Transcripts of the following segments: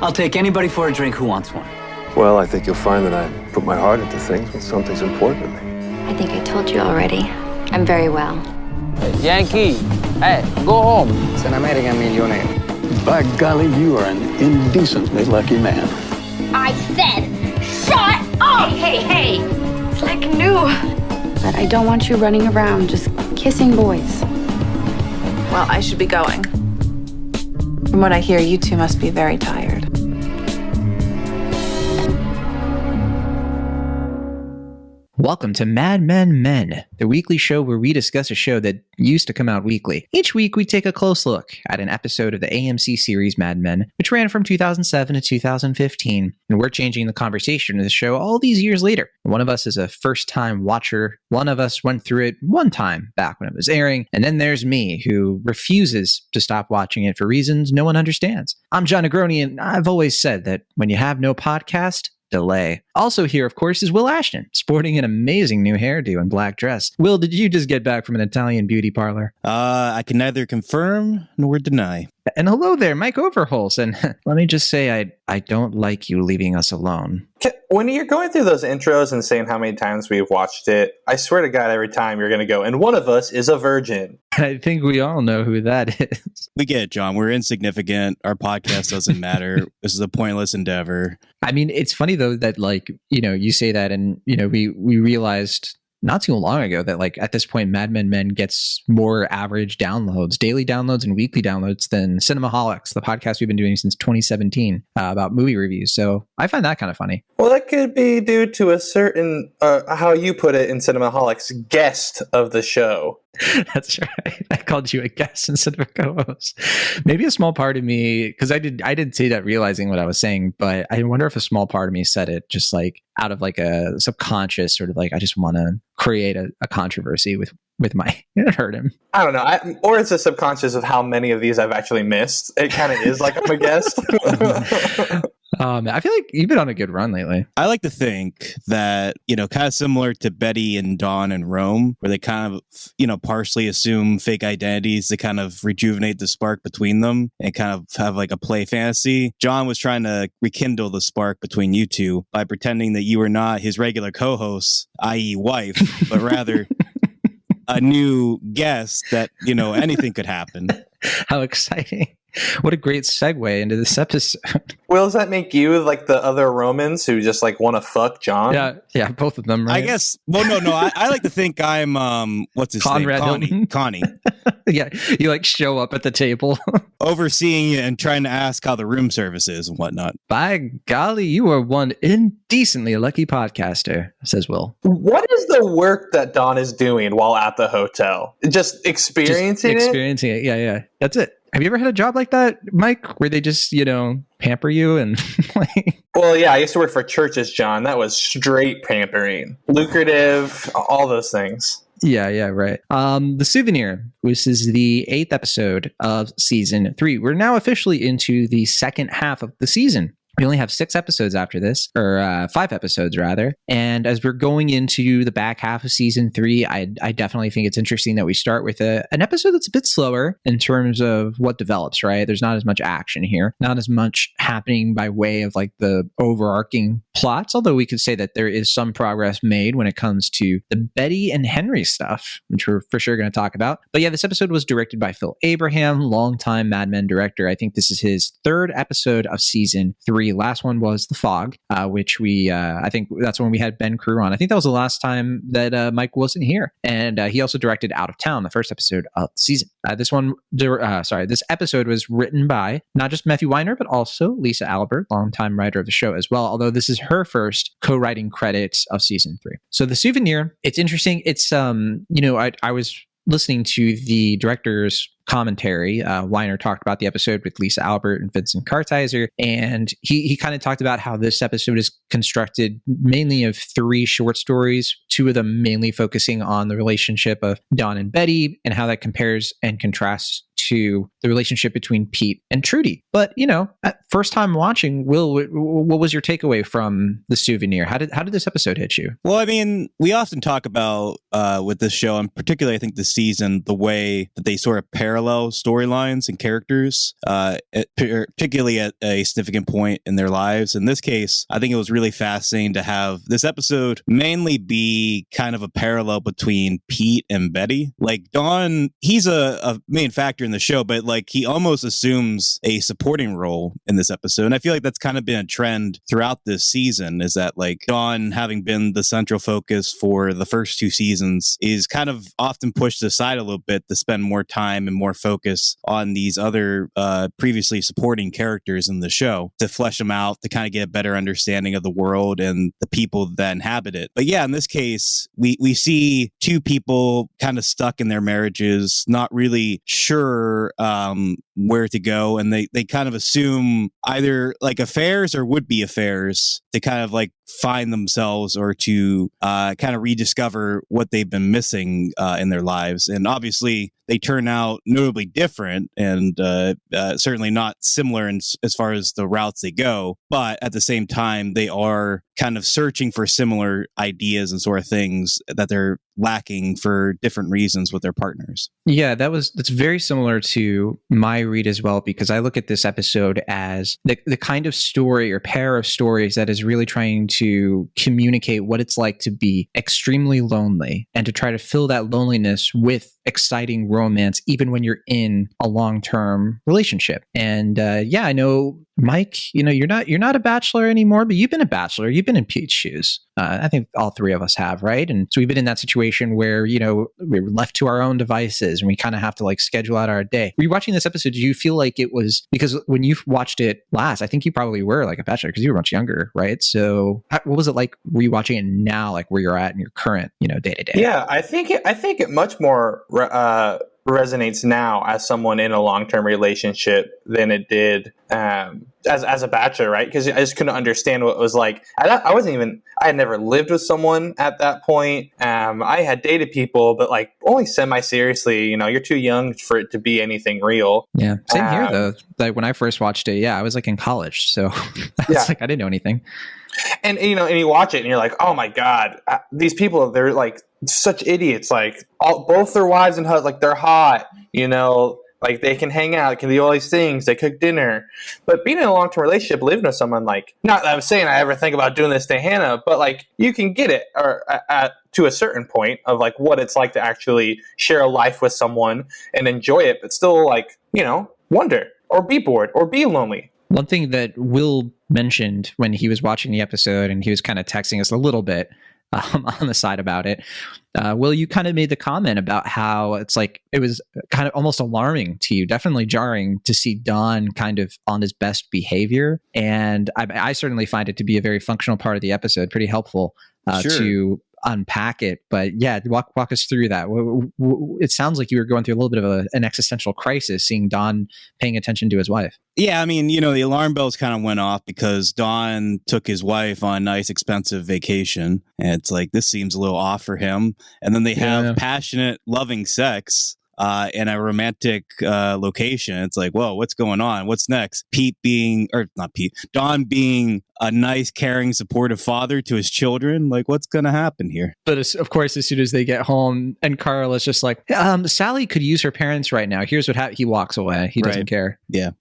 I'll take anybody for a drink who wants one. Well, I think you'll find that I put my heart into things when something's important to me. I think I told you already. I'm very well. Yankee, hey, go home. It's an American millionaire. By golly, you are an indecently lucky man. I said, shut up! Hey. It's like new. But I don't want you running around just kissing boys. Well, I should be going. From what I hear, you two must be very tired. Welcome to Mad Men Men, the weekly show where we discuss a show that used to come out weekly. Each week, we take a close look at an episode of the AMC series Mad Men, which ran from 2007 to 2015. And we're changing the conversation of the show all these years later. One of us is a first-time watcher. One of us went through it one time back when it was airing. And then there's me, who refuses to stop watching it for reasons no one understands. I'm John Negroni, and I've always said that when you have no podcast, delay. Also here, of course, is Will Ashton, sporting an amazing new hairdo and black dress. Will, did you just get back from an Italian beauty parlor? I can neither confirm nor deny. And hello there, Mike Overholz. And let me just say, I don't like you leaving us alone. When you're going through those intros and saying how many times we've watched it, I swear to God, every time you're going to go, and one of us is a virgin. I think we all know who that is. We get it, John. We're insignificant. Our podcast doesn't matter. This is a pointless endeavor. I mean, it's funny, though, that, like, you know, you say that and, you know, we realized not too long ago that, like, at this point, Mad Men Men gets more average downloads, daily downloads and weekly downloads than Cinemaholics, the podcast we've been doing since 2017 about movie reviews. So I find that kind of funny. Well, that could be due to a certain, how you put it in Cinemaholics, guest of the show. That's right. I called you a guest instead of a co-host. Maybe a small part of me, because I did say that realizing what I was saying, but I wonder if a small part of me said it just like out of like a subconscious sort of like, I just want to create a controversy with Mike. It hurt him. I don't know. Or it's a subconscious of how many of these I've actually missed. It kind of is like I'm a guest. I feel like you've been on a good run lately. I like to think that, you know, kind of similar to Betty and Dawn in Rome, where they kind of, you know, partially assume fake identities to kind of rejuvenate the spark between them and kind of have like a play fantasy. John was trying to rekindle the spark between you two by pretending that you were not his regular co-host, i.e. wife, but rather a new guest that, you know, anything could happen. How exciting. What a great segue into this episode. Will, does that make you like the other Romans who just like want to fuck John? Yeah, both of them, right? I guess. Well, no. I like to think I'm what's his Conrad name? Connie. Yeah, you like show up at the table, overseeing and trying to ask how the room service is and whatnot. By golly, you are one indecently lucky podcaster, says Will. What is the work that Dawn is doing while at the hotel? Just experiencing it? Yeah. That's it. Have you ever had a job like that, Mike, where they just, you know, pamper you and like... Well, yeah, I used to work for churches, John. That was straight pampering. Lucrative, all those things. Yeah, right. The Souvenir, which is the 8th episode of season 3. We're now officially into the second half of the season. We only have 6 episodes after this, or 5 episodes rather. And as we're going into the back half of season 3, I definitely think it's interesting that we start with an episode that's a bit slower in terms of what develops, right? There's not as much action here, not as much happening by way of like the overarching plots, although we could say that there is some progress made when it comes to the Betty and Henry stuff, which we're for sure going to talk about. But yeah, this episode was directed by Phil Abraham, longtime Mad Men director. I think this is his 3rd episode of season 3. Last one was The Fog, which I think that's when we had Ben Crew on. I think that was the last time that Mike wasn't here. And he also directed Out of Town, the 1st episode of the season. This episode was written by not just Matthew Weiner, but also Lisa Albert, longtime writer of the show as well, although this is her first co-writing credits of season 3. So The Souvenir, it's interesting. It's, I was listening to the director's commentary. Weiner talked about the episode with Lisa Albert and Vincent Kartheiser, and he kind of talked about how this episode is constructed mainly of 3 short stories, 2 of them mainly focusing on the relationship of Dawn and Betty and how that compares and contrasts to the relationship between Pete and Trudy. But, you know, first time watching, Will, what was your takeaway from The Souvenir? How did this episode hit you? Well, I mean, we often talk about with this show, and particularly I think this season, the way that they sort of parallel storylines and characters, particularly at a significant point in their lives. In this case, I think it was really fascinating to have this episode mainly be kind of a parallel between Pete and Betty. Like Don, he's a main factor in the show, but like he almost assumes a supporting role in this episode. And I feel like that's kind of been a trend throughout this season, is that like Don, having been the central focus for the first 2 seasons, is kind of often pushed aside a little bit to spend more time and more focus on these other previously supporting characters in the show, to flesh them out, to kind of get a better understanding of the world and the people that inhabit it. But yeah, in this case, we see 2 people kind of stuck in their marriages, not really sure where to go, and they kind of assume either like affairs or would-be affairs to kind of like find themselves, or to kind of rediscover what they've been missing in their lives. And obviously they turn out notably different, and certainly not similar as far as the routes they go, but at the same time they are kind of searching for similar ideas and sort of things that they're lacking for different reasons with their partners. Yeah, that's very similar to my read as well, because I look at this episode as the kind of story or pair of stories that is really trying to communicate what it's like to be extremely lonely and to try to fill that loneliness with exciting romance, even when you're in a long-term relationship. And yeah, I know, Mike, you're not a bachelor anymore, but you've been a bachelor. You've been in Pete's shoes. I think all 3 of us have, right? And so we've been in that situation where, we're left to our own devices and we kind of have to like schedule out our day. Rewatching this episode, do you feel like it was, because when you watched it last, I think you probably were like a bachelor because you were much younger, right? So what was it like rewatching it now, like where you're at in your current, day to day? Yeah, I think it much more resonates now as someone in a long-term relationship than it did as a bachelor, right? Because I just couldn't understand what it was like. I had never lived with someone at that point. I had dated people, but like only semi-seriously. You're too young for it to be anything real. Yeah, same here though. Like when I first watched it, I was like in college, so it's like I didn't know anything. And you watch it and you're like, oh my God, these people, they're like such idiots. Like both their wives and husbands, like they're hot, like they can hang out, can do all these things, they cook dinner. But being in a long-term relationship, living with someone, like, not that I'm saying I ever think about doing this to Hannah, but like you can get it to a certain point of like what it's like to actually share a life with someone and enjoy it, but still like, wonder or be bored or be lonely. One thing that Will mentioned when he was watching the episode, and he was kind of texting us a little bit on the side about it, Will, you kind of made the comment about how it's like it was kind of almost alarming to you, definitely jarring to see Don kind of on his best behavior. And I certainly find it to be a very functional part of the episode, pretty helpful to unpack it. But yeah, walk us through that. It sounds like you were going through a little bit of an existential crisis, seeing Don paying attention to his wife. Yeah, I mean, the alarm bells kind of went off because Don took his wife on a nice, expensive vacation. And it's like, this seems a little off for him. And then they have passionate, loving sex in a romantic location. It's like, whoa, what's going on? What's next? Don being a nice, caring, supportive father to his children. Like, what's going to happen here? But of course, as soon as they get home, and Carl is just like, Sally could use her parents right now. Here's what he walks away. He doesn't care. Yeah.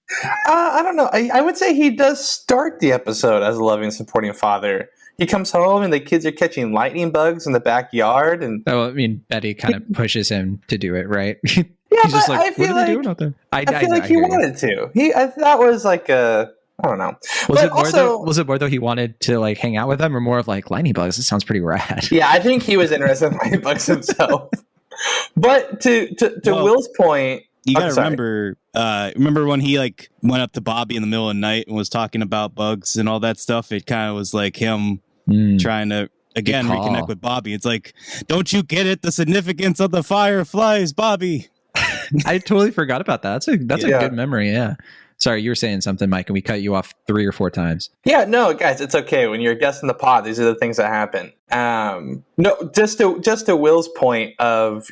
I don't know. I would say he does start the episode as a loving, supporting father. He comes home and the kids are catching lightning bugs in the backyard. And Betty kind of pushes him to do it, right? Yeah, he's just like, what are they doing out there? I feel like he wanted to. That was like I don't know. Was it more though he wanted to like hang out with them, or more of like lightning bugs? It sounds pretty rad. Yeah, I think he was interested in lightning bugs himself. But to Will's point, you gotta remember when he like went up to Bobby in the middle of the night and was talking about bugs and all that stuff? It kind of was like him trying to again reconnect with Bobby. It's like, don't you get it? The significance of the fireflies, Bobby. I totally forgot about that. That's a good memory. Yeah. Sorry, you were saying something, Mike, and we cut you off 3 or 4 times. Yeah, no, guys, it's okay. When you're a guest in the pod, these are the things that happen. No, just to Will's point of,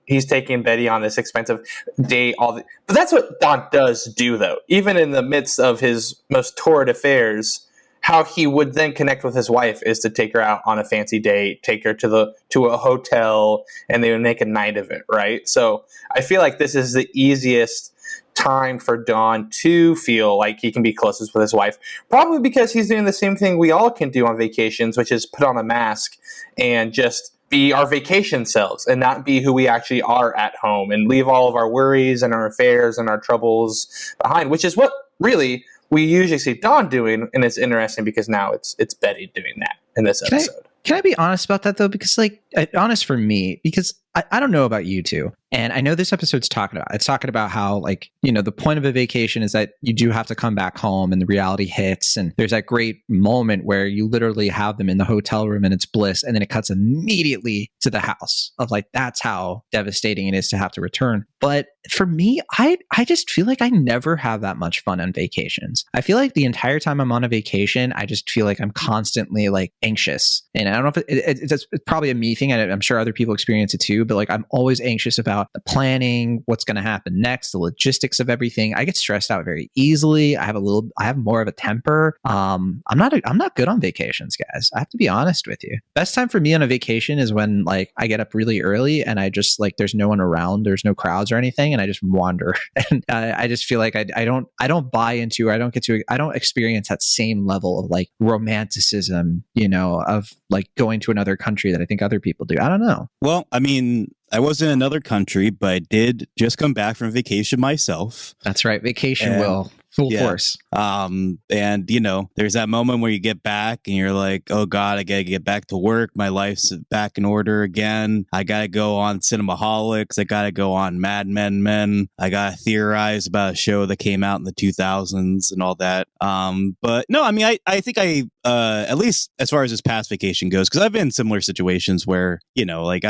he's taking Betty on this expensive date. But that's what Don does do, though. Even in the midst of his most torrid affairs, how he would then connect with his wife is to take her out on a fancy date, take her to a hotel, and they would make a night of it, right? So I feel like this is the easiest time for Don to feel like he can be closest with his wife, probably because he's doing the same thing we all can do on vacations, which is put on a mask and just be our vacation selves and not be who we actually are at home, and leave all of our worries and our affairs and our troubles behind, which is what really we usually see Don doing. And it's interesting because now it's Betty doing that in this episode. Can I be honest about that, though? Because, like, honest for me, because I don't know about you two. And I know this episode's talking about how, like, you know, the point of a vacation is that you do have to come back home and the reality hits. And there's that great moment where you literally have them in the hotel room and it's bliss. And then it cuts immediately to the house of, like, that's how devastating it is to have to return. But for me, I just feel like I never have that much fun on vacations. I feel like the entire time I'm on a vacation, I just feel like I'm constantly, like, anxious. And I don't know if it's probably a me thing. I'm sure other people experience it too, but, like, I'm always anxious about the planning, what's going to happen next, the logistics of everything. I get stressed out very easily. I have more of a temper. I'm not good on vacations, guys. I have to be honest with you. Best time for me on a vacation is when, like, I get up really early and I just, like, there's no one around, there's no crowds or anything, and I just wander. And I just feel like I don't buy into, I don't experience that same level of, like, romanticism, you know, of, like, going to another country that I think other people do. I don't know. Well, I mean, I was in another country, but I did just come back from vacation myself. That's right. Vacation, Will. Full force. And, you know, there's that moment where you get back and you're like, oh, God, I got to get back to work. My life's back in order again. I got to go on Cinemaholics. I got to go on Mad Men. I got to theorize about a show that came out in the 2000s and all that. But no, I mean, I think at least as far as this past vacation goes, because I've been in similar situations where, you know, like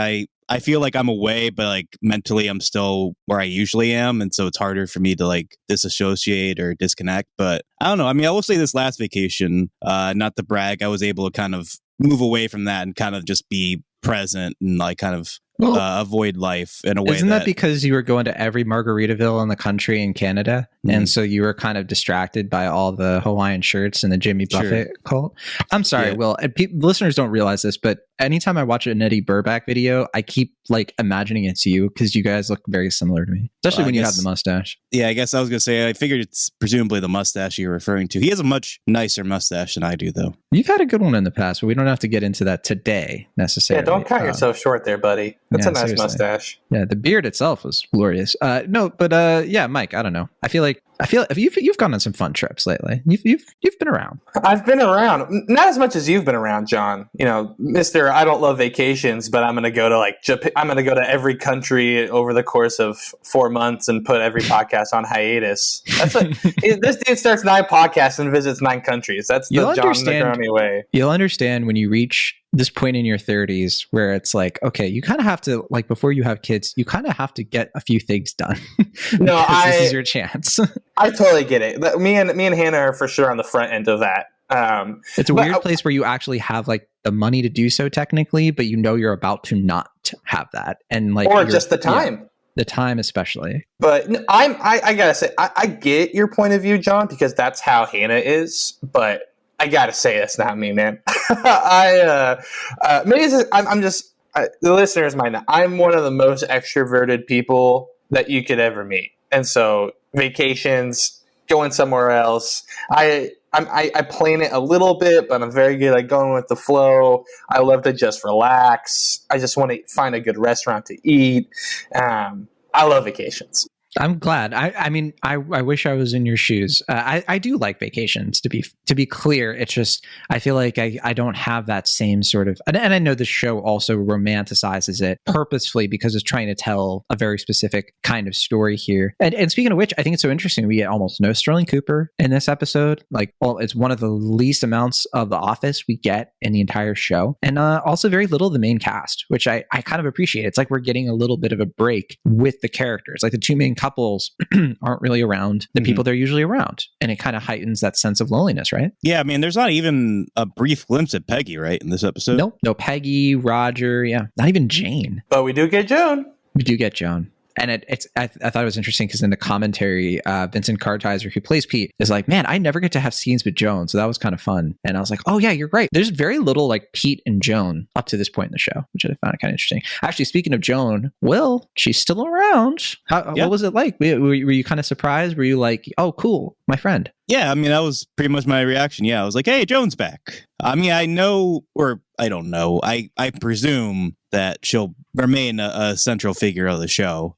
I feel like I'm away, but, like, mentally I'm still where I usually am. And so it's harder for me to, like, disassociate or disconnect. But I don't know. I mean, I will say this last vacation, not to brag, I was able to kind of move away from that and kind of just be present and, like, kind of avoid life in a way. Isn't that because you were going to every Margaritaville in the country in Canada? Mm-hmm. And so you were kind of distracted by all the Hawaiian shirts and the Jimmy Buffett cult? I'm sorry, Will. Listeners don't realize this, but anytime I watch an Eddie Burback video, I keep, like, imagining it's you because you guys look very similar to me, especially when you have the mustache. Yeah, I guess I was going to say, I figured it's presumably the mustache you're referring to. He has a much nicer mustache than I do, though. You've had a good one in the past, but we don't have to get into that today necessarily. Yeah, don't cut yourself short there, buddy. That's a nice seriously. Mustache. Yeah, the beard itself was glorious. Yeah, Mike, I don't know. I feel you've gone on some fun trips lately. You've been around. I've been around, not as much as you've been around, John. You know, Mr. I don't love vacations, but I'm going to go to, like, Japan. I'm going to go to every country over the course of 4 months and put every podcast on hiatus. That's what this dude starts 9 podcasts and visits 9 countries. That's the John Macaroni way. You'll understand when you reach this point in your 30s where it's like, okay, you kind of have to, like, before you have kids, you kind of have to get a few things done. No, this is your chance. I totally get it. Me and Hannah are for sure on the front end of that. It's a weird place where you actually have, like, the money to do so technically, but you know you're about to not have that, and, like, or just the time. Yeah, the time especially. But I gotta say, I get your point of view, John, because that's how Hannah is. But I gotta say, that's not me, man. The listeners might know, I'm one of the most extroverted people that you could ever meet. And so vacations, going somewhere else, I plan it a little bit, but I'm very good at going with the flow. I love to just relax. I just want to find a good restaurant to eat. I love vacations. I'm glad. I mean, I wish I was in your shoes. I do like vacations, to be clear. It's just, I feel like I don't have that same sort of, and I know the show also romanticizes it purposefully because it's trying to tell a very specific kind of story here. And speaking of which, I think it's so interesting. We get almost no Sterling Cooper in this episode. Like, well, it's one of the least amounts of The Office we get in the entire show. And also very little of the main cast, which I kind of appreciate. It's like we're getting a little bit of a break with the characters. Like, the two main couples aren't really around the people they're usually around, and it kind of heightens that sense of loneliness, right? Yeah, I mean, there's not even a brief glimpse at Peggy, right, in this episode? No Peggy, Roger, yeah, not even Jane. But we do get Joan. We do get Joan. And I thought it was interesting because in the commentary, Vincent Kartheiser, who plays Pete, is like, man, I never get to have scenes with Joan. So that was kind of fun. And I was like, oh, yeah, you're right. There's very little like Pete and Joan up to this point in the show, which I found kind of interesting. Actually, speaking of Joan, Will, she's still around. What was it like? Were you kind of surprised? Were you like, oh, cool, my friend? Yeah, I mean, that was pretty much my reaction. Yeah, I was like, hey, Joan's back. I mean, I know, or I don't know. I presume that she'll remain a central figure of the show.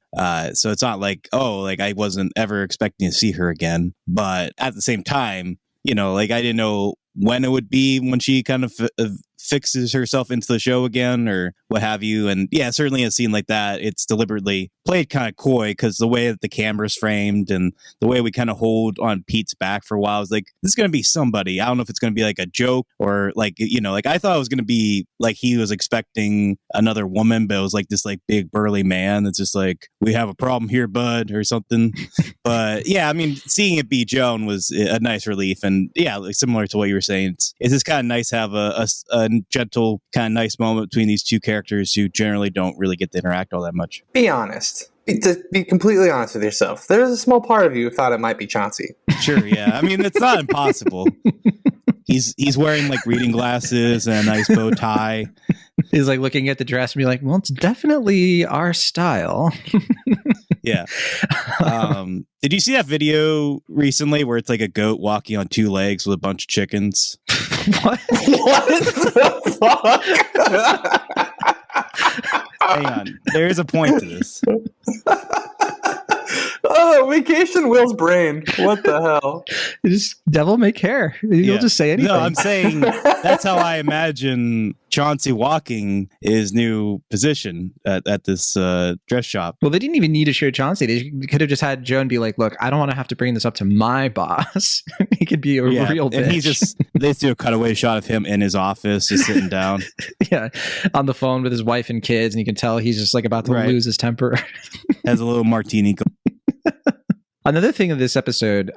So it's not like, oh, like I wasn't ever expecting to see her again. But at the same time, you know, like I didn't know when it would be when she kind of fixes herself into the show again or what have you. And yeah, certainly a scene like that, it's deliberately played kind of coy because the way that the camera's framed and the way we kind of hold on Pete's back for a while is like, this is going to be somebody. I don't know if it's going to be like a joke or like, you know, like I thought it was going to be like he was expecting another woman, but it was like this like big burly man that's just like, we have a problem here, bud, or something. But yeah, I mean, seeing it be Joan was a nice relief. And yeah, like similar to what you were saying, it's just kind of nice to have a gentle, kind of nice moment between these two characters who generally don't really get to interact all that much. Be honest. To be completely honest with yourself, there's a small part of you who thought it might be Chauncey. Sure, yeah. I mean, it's not impossible. He's wearing like reading glasses and a nice bow tie. He's like looking at the dress and be like, well, it's definitely our style. Yeah. Did you see that video recently where it's like a goat walking on two legs with a bunch of chickens? What? What the fuck? Hang on. There is a point to this. Oh, vacation Will's brain. What the hell? Just devil may care. You'll just say anything. No, I'm saying that's how I imagine Chauncey walking his new position at this dress shop. Well, they didn't even need to show Chauncey. They could have just had Joan be like, look, I don't want to have to bring this up to my boss. He could be a real bitch. And he just, they just do a cutaway shot of him in his office, just sitting down. Yeah, on the phone with his wife and kids, and you can tell he's just like about to lose his temper. Has a little martini. Another thing that this episode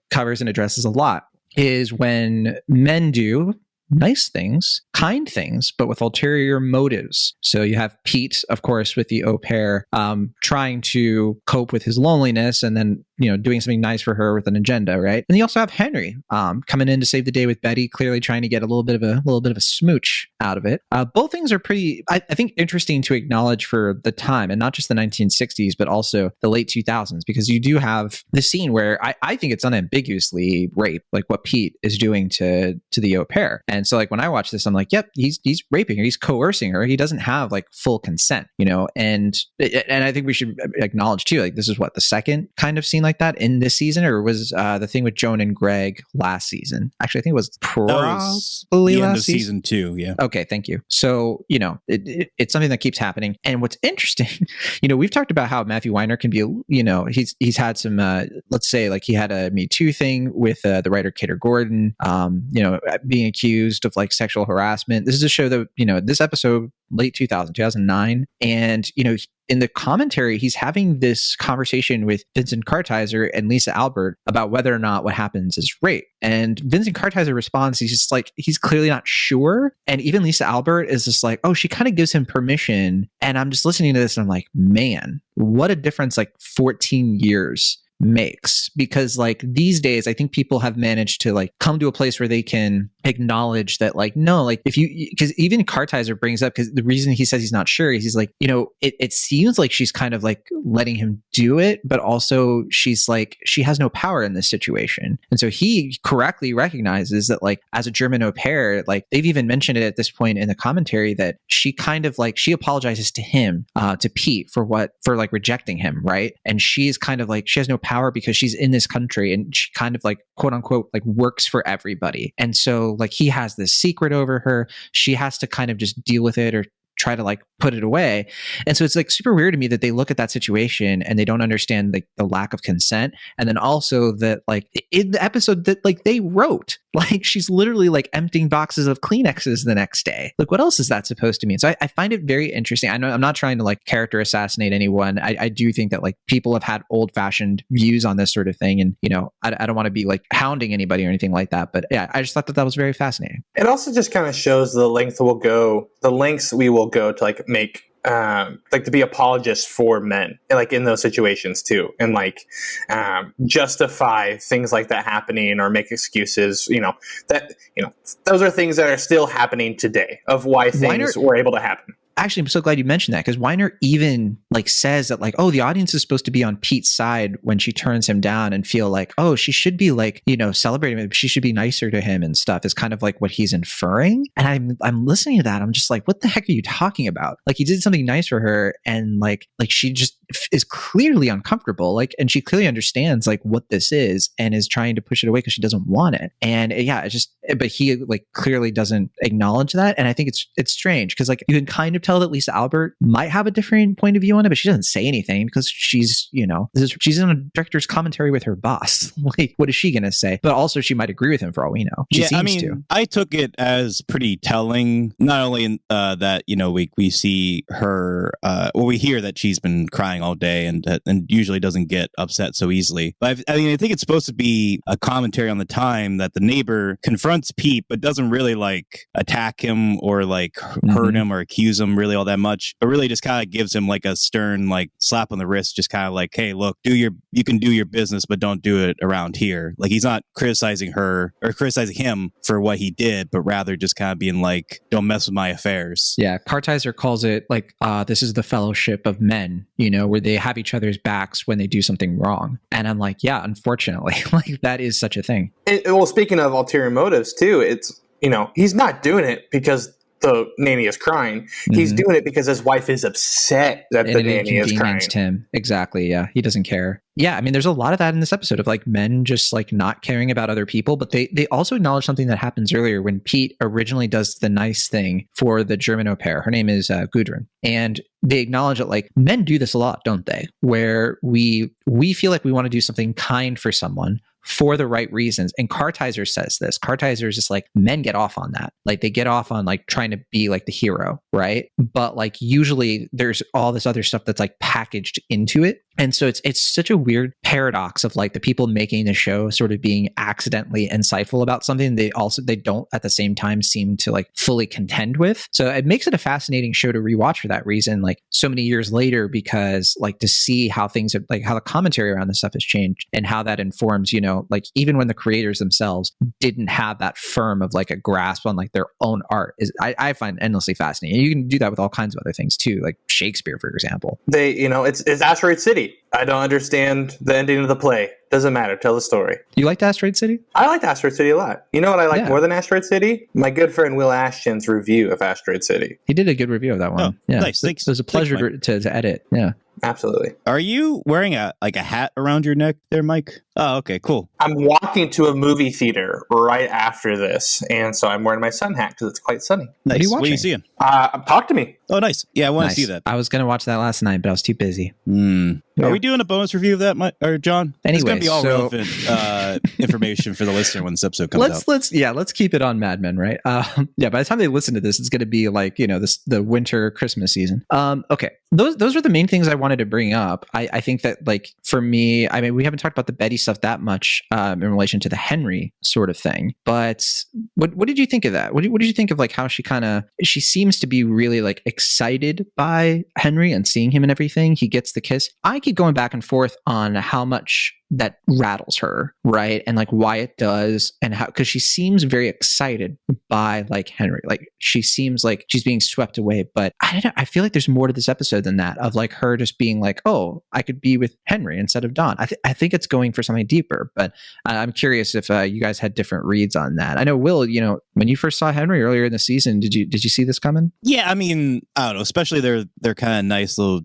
covers and addresses a lot is when men do nice things, kind things, but with ulterior motives. So you have Pete, of course, with the au pair, trying to cope with his loneliness and then, you know, doing something nice for her with an agenda, right? And you also have Henry coming in to save the day with Betty, clearly trying to get a little bit of a smooch out of it. Both things are pretty, I think, interesting to acknowledge for the time, and not just the 1960s, but also the late 2000s, because you do have the scene where I think it's unambiguously rape, like what Pete is doing to the au pair. And so like when I watch this, I'm like, yep, he's raping her, he's coercing her. He doesn't have like full consent, you know, and I think we should acknowledge too, like this is what the second kind of scene like that in this season, or was the thing with Joan and Greg last season? Actually, I think it was probably the end last of season 2. Yeah. Okay, thank you. So, you know, it's something that keeps happening. And what's interesting, you know, we've talked about how Matthew Weiner can be, you know, he's had some, let's say like he had a Me Too thing with the writer Kidder Gordon, you know, being accused of like sexual harassment. This is a show that, you know, this episode, late 2009. And, you know, in the commentary, he's having this conversation with Vincent Kartheiser and Lisa Albert about whether or not what happens is rape. And Vincent Kartheiser responds, he's just like, he's clearly not sure. And even Lisa Albert is just like, oh, she kind of gives him permission. And I'm just listening to this and I'm like, man, what a difference like 14 years makes. Because like these days, I think people have managed to like come to a place where they can acknowledge that like, no, like if you, because even Kartheiser brings up, because the reason he says he's not sure is he's like, you know, it seems like she's kind of like letting him do it, but also she's like, she has no power in this situation. And so he correctly recognizes that like as a German au pair, like they've even mentioned it at this point in the commentary that she kind of like, she apologizes to him, to Pete for like rejecting him. Right. And she's kind of like, she has no power because she's in this country and she kind of like quote unquote like works for everybody. And so like he has this secret over her. She has to kind of just deal with it or try to like put it away. And so it's like super weird to me that they look at that situation and they don't understand like the lack of consent. And then also that like in the episode that like they wrote, like she's literally like emptying boxes of Kleenexes the next day. Like what else is that supposed to mean? So I find it very interesting. I know I'm not trying to like character assassinate anyone. I do think that like people have had old fashioned views on this sort of thing. And, you know, I don't want to be like hounding anybody or anything like that. But yeah, I just thought that was very fascinating. It also just kind of shows the lengths we will go to like make like to be apologists for men, like in those situations too, and like justify things like that happening or make excuses. Those are things that are still happening today of why things were able to happen. Actually, I'm so glad you mentioned that, because Weiner even like says that like, oh, the audience is supposed to be on Pete's side when she turns him down and feel like, oh, she should be like, celebrating him. She should be nicer to him and stuff, is kind of like what he's inferring. And I'm listening to that. I'm just like, what the heck are you talking about? Like, he did something nice for her, and like she just is clearly uncomfortable. Like, and she clearly understands like what this is and is trying to push it away because she doesn't want it. And but he like clearly doesn't acknowledge that. And I think it's strange, because like you can kind of tell that Lisa Albert might have a different point of view on it, but she doesn't say anything because she's she's in a director's commentary with her boss. Like, what is she going to say? But also, she might agree with him for all we know. She seems to. I took it as pretty telling, not only in that we see her, we hear that she's been crying all day and usually doesn't get upset so easily. But I think it's supposed to be a commentary on the time that the neighbor confronts Pete, but doesn't really like attack him or like hurt him or accuse him really all that much, but really just kind of gives him like a stern like slap on the wrist, just kind of like, hey, look, you can do your business, but don't do it around here. Like, he's not criticizing her or criticizing him for what he did, but rather just kind of being like, don't mess with my affairs. Yeah, Kartheiser calls it like, this is the fellowship of men, where they have each other's backs when they do something wrong. And I'm like, yeah, unfortunately, like that is such a thing. Well, speaking of ulterior motives too, it's he's not doing it because the nanny is crying. He's doing it because his wife is upset that the nanny is crying. Him. Exactly. Yeah. He doesn't care. Yeah. I mean, there's a lot of that in this episode of like men just like not caring about other people, but they also acknowledge something that happens earlier when Pete originally does the nice thing for the German au pair. Her name is Gudrun. And they acknowledge that like men do this a lot, don't they? Where we feel like we want to do something kind for someone for the right reasons. And Kartheiser says this. Kartheiser is just like, men get off on that. Like, they get off on like trying to be like the hero, right? But like usually there's all this other stuff that's like packaged into it. And so it's such a weird paradox of like the people making the show sort of being accidentally insightful about something they don't at the same time seem to like fully contend with. So it makes it a fascinating show to rewatch for that reason, like so many years later, because like to see how things are, like how the commentary around this stuff has changed and how that informs, like even when the creators themselves didn't have that firm of like a grasp on like their own art, is I find endlessly fascinating. And you can do that with all kinds of other things too, like Shakespeare, for example. It's Asteroid City. I don't understand the ending of the play. Doesn't matter. Tell the story. You liked Asteroid City? I liked Asteroid City a lot. You know what I like more than Asteroid City? My good friend Will Ashton's review of Asteroid City. He did a good review of that one. Oh, yeah. Nice. Thanks. It was a pleasure to edit. Yeah. Absolutely. Are you wearing a hat around your neck there, Mike? Oh, okay, cool. I'm walking to a movie theater right after this, and so I'm wearing my sun hat because it's quite sunny. Nice. What are you seeing? Talk to me. Oh, nice. Yeah, I want to see that. I was going to watch that last night, but I was too busy. Are we doing a bonus review of that, Mike, or John? Anyway, it's going to be all relevant information for the listener when this episode comes out. Let's keep it on Mad Men, right? By the time they listen to this, it's going to be like the winter Christmas season. Okay, those are the main things I wanted to bring up. I think that like for me, I mean, we haven't talked about the Betty stuff that much in relation to the Henry sort of thing, but what did you think of that? What did you think of like how she seems to be really like excited by Henry and seeing him and everything? He gets the kiss. I keep going back and forth on how much that rattles her, right? And like why it does, and how, because she seems very excited by like Henry. Like she seems like she's being swept away, but I don't know. I feel like there's more to this episode than that, of like her just being like, oh, I could be with Henry instead of Don. I think it's going for something deeper, but I'm curious if you guys had different reads on that. I know, Will, when you first saw Henry earlier in the season, did you see this coming? Yeah, I mean, I don't know, especially their kind of nice little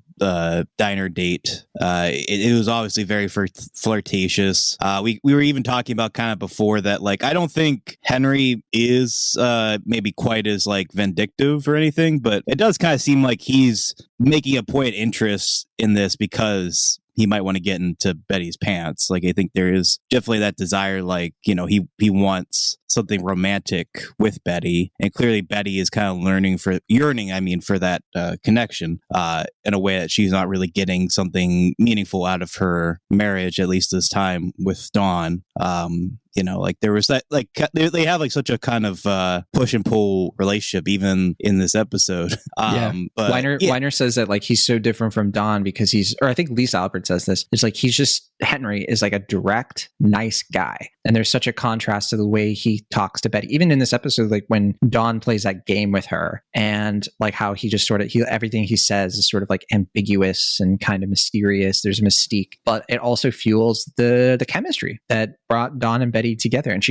diner date. It was obviously very flirtatious. We were even talking about kind of before that, like, I don't think Henry is maybe quite as like vindictive or anything, but it does kind of seem like he's making a point of interest in this because he might want to get into Betty's pants. Like, I think there is definitely that desire, like, he wants something romantic with Betty, and clearly Betty is kind of yearning for that connection in a way that she's not really getting something meaningful out of her marriage, at least this time with Dawn. Like there was that, like they have like such a kind of push and pull relationship even in this episode. But Weiner says that like he's so different from Don because or I think Lisa Albert says this. It's like Henry is like a direct, nice guy, and there's such a contrast to the way he talks to Betty. Even in this episode, like when Don plays that game with her, and like how he just sort of everything he says is sort of like ambiguous and kind of mysterious. There's mystique, but it also fuels the chemistry that brought Don and Betty together. And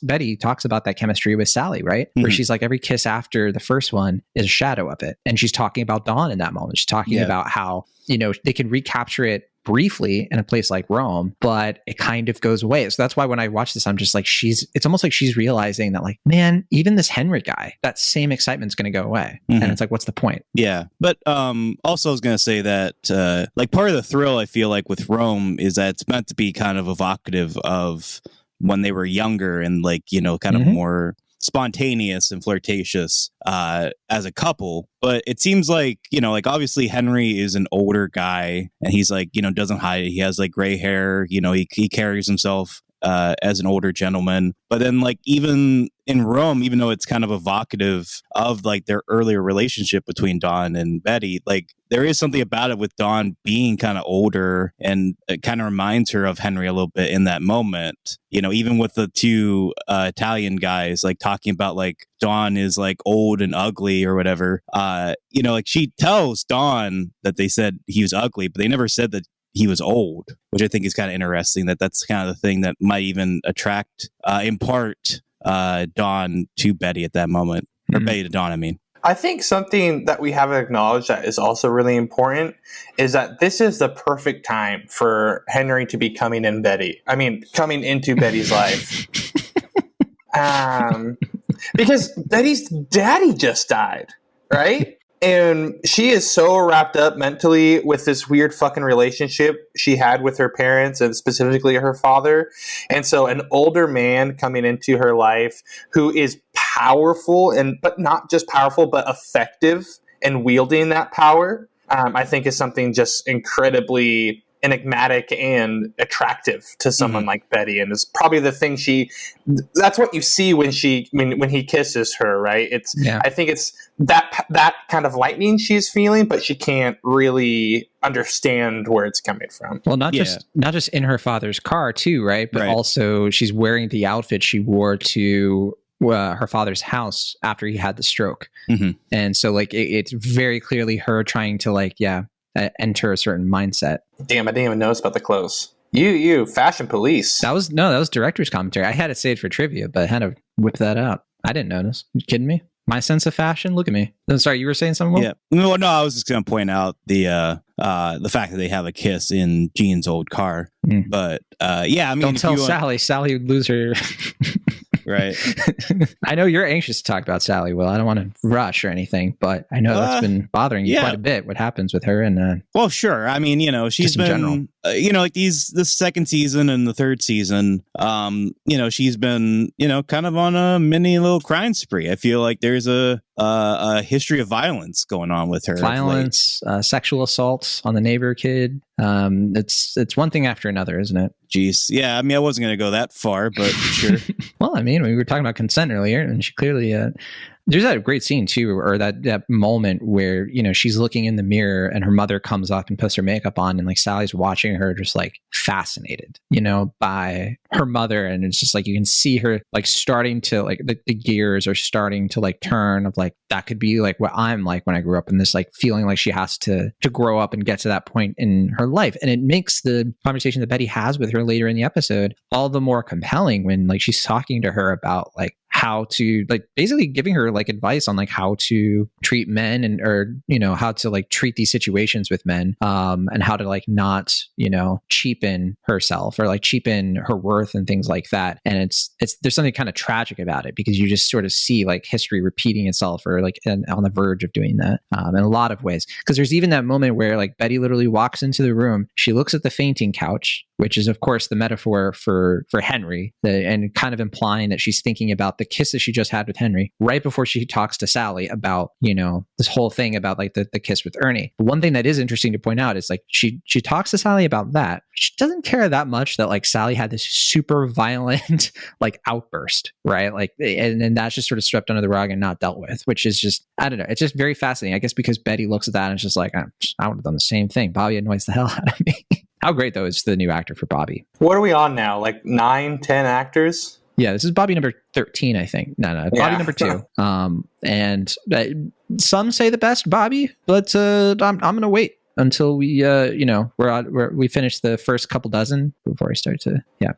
Betty talks about that chemistry with Sally, right? Mm-hmm. Where she's like, every kiss after the first one is a shadow of it. And she's talking about Dawn in that moment. She's talking about how, they can recapture it briefly in a place like Rome, but it kind of goes away. So that's why when I watch this, I'm just like, it's almost like she's realizing that like, man, even this Henry guy, that same excitement's going to go away. Mm-hmm. And it's like, what's the point? Yeah. But also I was going to say that like part of the thrill I feel like with Rome is that it's meant to be kind of evocative of when they were younger and like, kind of more spontaneous and flirtatious as a couple. But it seems like, like obviously Henry is an older guy and he's like, doesn't hide it. He has like gray hair, he carries himself as an older gentleman. But then like even in Rome, even though it's kind of evocative of like their earlier relationship between Dawn and Betty, like there is something about it with Dawn being kind of older, and it kind of reminds her of Henry a little bit in that moment. Even with the two Italian guys like talking about like Dawn is like old and ugly or whatever. Like she tells Dawn that they said he was ugly, but they never said that he was old, which I think is kind of interesting. That's kind of the thing that might even attract, in part, Dawn to Betty at that moment, or Betty to Dawn. I mean, I think something that we haven't acknowledged that is also really important is that this is the perfect time for Henry to be coming into Betty's life. Because Betty's daddy just died, right? And she is so wrapped up mentally with this weird fucking relationship she had with her parents and specifically her father. And so an older man coming into her life who is powerful but not just powerful, but effective and wielding that power, I think is something just incredibly enigmatic and attractive to someone like Betty, and it's probably the thing that's what you see when he kisses her, right? I think it's that kind of lightning she's feeling, but she can't really understand where it's coming from. Well, not just in her father's car too, right? But also she's wearing the outfit she wore to her father's house after he had the stroke. And so like it's very clearly her trying to like enter a certain mindset. Damn, I didn't even notice about the clothes. You fashion police. That was director's commentary. I had it saved for trivia, but I had to whip that out. I didn't notice. You kidding me? My sense of fashion. Look at me. I'm sorry, you were saying something, Will? Yeah. No, I was just going to point out the fact that they have a kiss in Jean's old car. But I mean, don't tell Sally. Sally would lose her. Right. I know you're anxious to talk about Sally, Will. I don't want to rush or anything, but I know that's been bothering you quite a bit. What happens with her? And well, sure. I mean, she's been, like this second season and the third season, she's been, kind of on a mini little crime spree. I feel like there's a history of violence going on with her. Violence, sexual assaults on the neighbor kid. It's one thing after another, isn't it? Jeez. Yeah. I mean, I wasn't going to go that far, but sure. Well, I mean, we were talking about consent earlier, and she clearly, there's that great scene too, or that moment where, she's looking in the mirror and her mother comes up and puts her makeup on, and like Sally's watching her just like fascinated, by her mother. And it's just like, you can see her like starting to like the gears are starting to like turn of like, that could be like what I'm like when I grew up, and this like feeling like she has to grow up and get to that point in her life. And it makes the conversation that Betty has with her later in the episode all the more compelling when like she's talking to her about like how to like basically giving her like advice on like how to treat men or how to like treat these situations with men, and how to like not cheapen herself or like cheapen her worth and things like that. And it's there's something kind of tragic about it, because you just sort of see like history repeating itself, or like on the verge of doing that in a lot of ways. Because there's even that moment where like Betty literally walks into the room, she looks at the fainting couch, which is of course the metaphor for Henry, and kind of implying that she's thinking about the kiss that she just had with Henry, right before she talks to Sally about, this whole thing about like the kiss with Ernie. One thing that is interesting to point out is like she talks to Sally about that. She doesn't care that much that like Sally had this super violent like outburst, right? Like, and then that's just sort of swept under the rug and not dealt with, which is just, I don't know. It's just very fascinating. I guess because Betty looks at that and it's just like, I would have done the same thing. Bobby annoys the hell out of me. How great though is the new actor for Bobby? What are we on now? Like 9, 10 actors? Yeah, this is Bobby number 13, I think. No, Bobby number 2. And some say the best Bobby, but I'm going to wait until we, we finish the first couple dozen before I start to, yeah.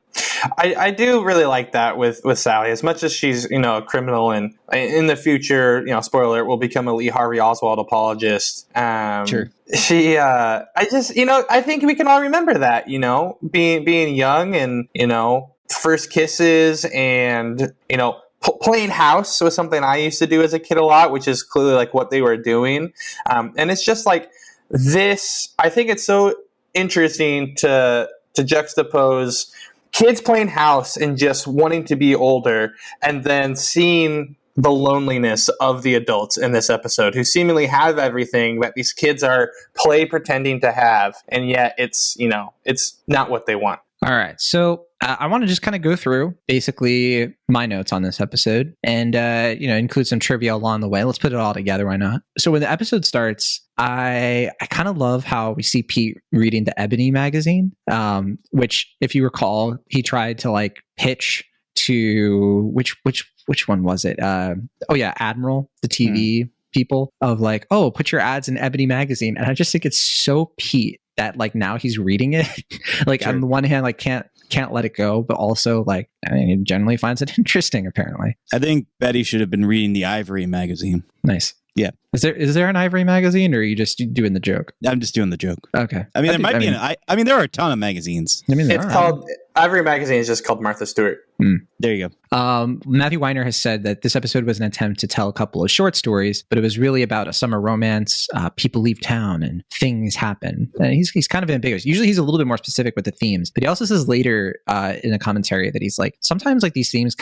I do really like that with Sally. As much as she's, a criminal and in the future, spoiler alert, will become a Lee Harvey Oswald apologist. Sure. She, I just, I think we can all remember that, being young and, first kisses and, playing house was something I used to do as a kid a lot, which is clearly like what they were doing. And it's just like this, I think it's so interesting to juxtapose kids playing house and just wanting to be older and then seeing the loneliness of the adults in this episode who seemingly have everything that these kids are pretending to have. And yet it's, it's not what they want. All right. So I want to just kind of go through basically my notes on this episode and, include some trivia along the way. Let's put it all together. Why not? So when the episode starts, I kind of love how we see Pete reading the Ebony magazine, which, if you recall, he tried to like pitch to which one was it? Admiral, the TV people of like, oh, put your ads in Ebony magazine. And I just think it's so Pete that like now he's reading it. Like sure. On the one hand, like can't let it go, but also like he generally finds it interesting. Apparently, I think Betty should have been reading the Ivory magazine. Nice. Yeah. Is there an Ivory magazine, or are you just doing the joke? I'm just doing the joke. Okay. I mean, there are a ton of magazines. I mean, it's called Ivory magazine is just called Martha Stewart. There you go. Matthew Weiner has said that this episode was an attempt to tell a couple of short stories, but it was really about a summer romance. People leave town and things happen. And he's kind of ambiguous. Usually he's a little bit more specific with the themes, but he also says later in a commentary that he's like, sometimes like these themes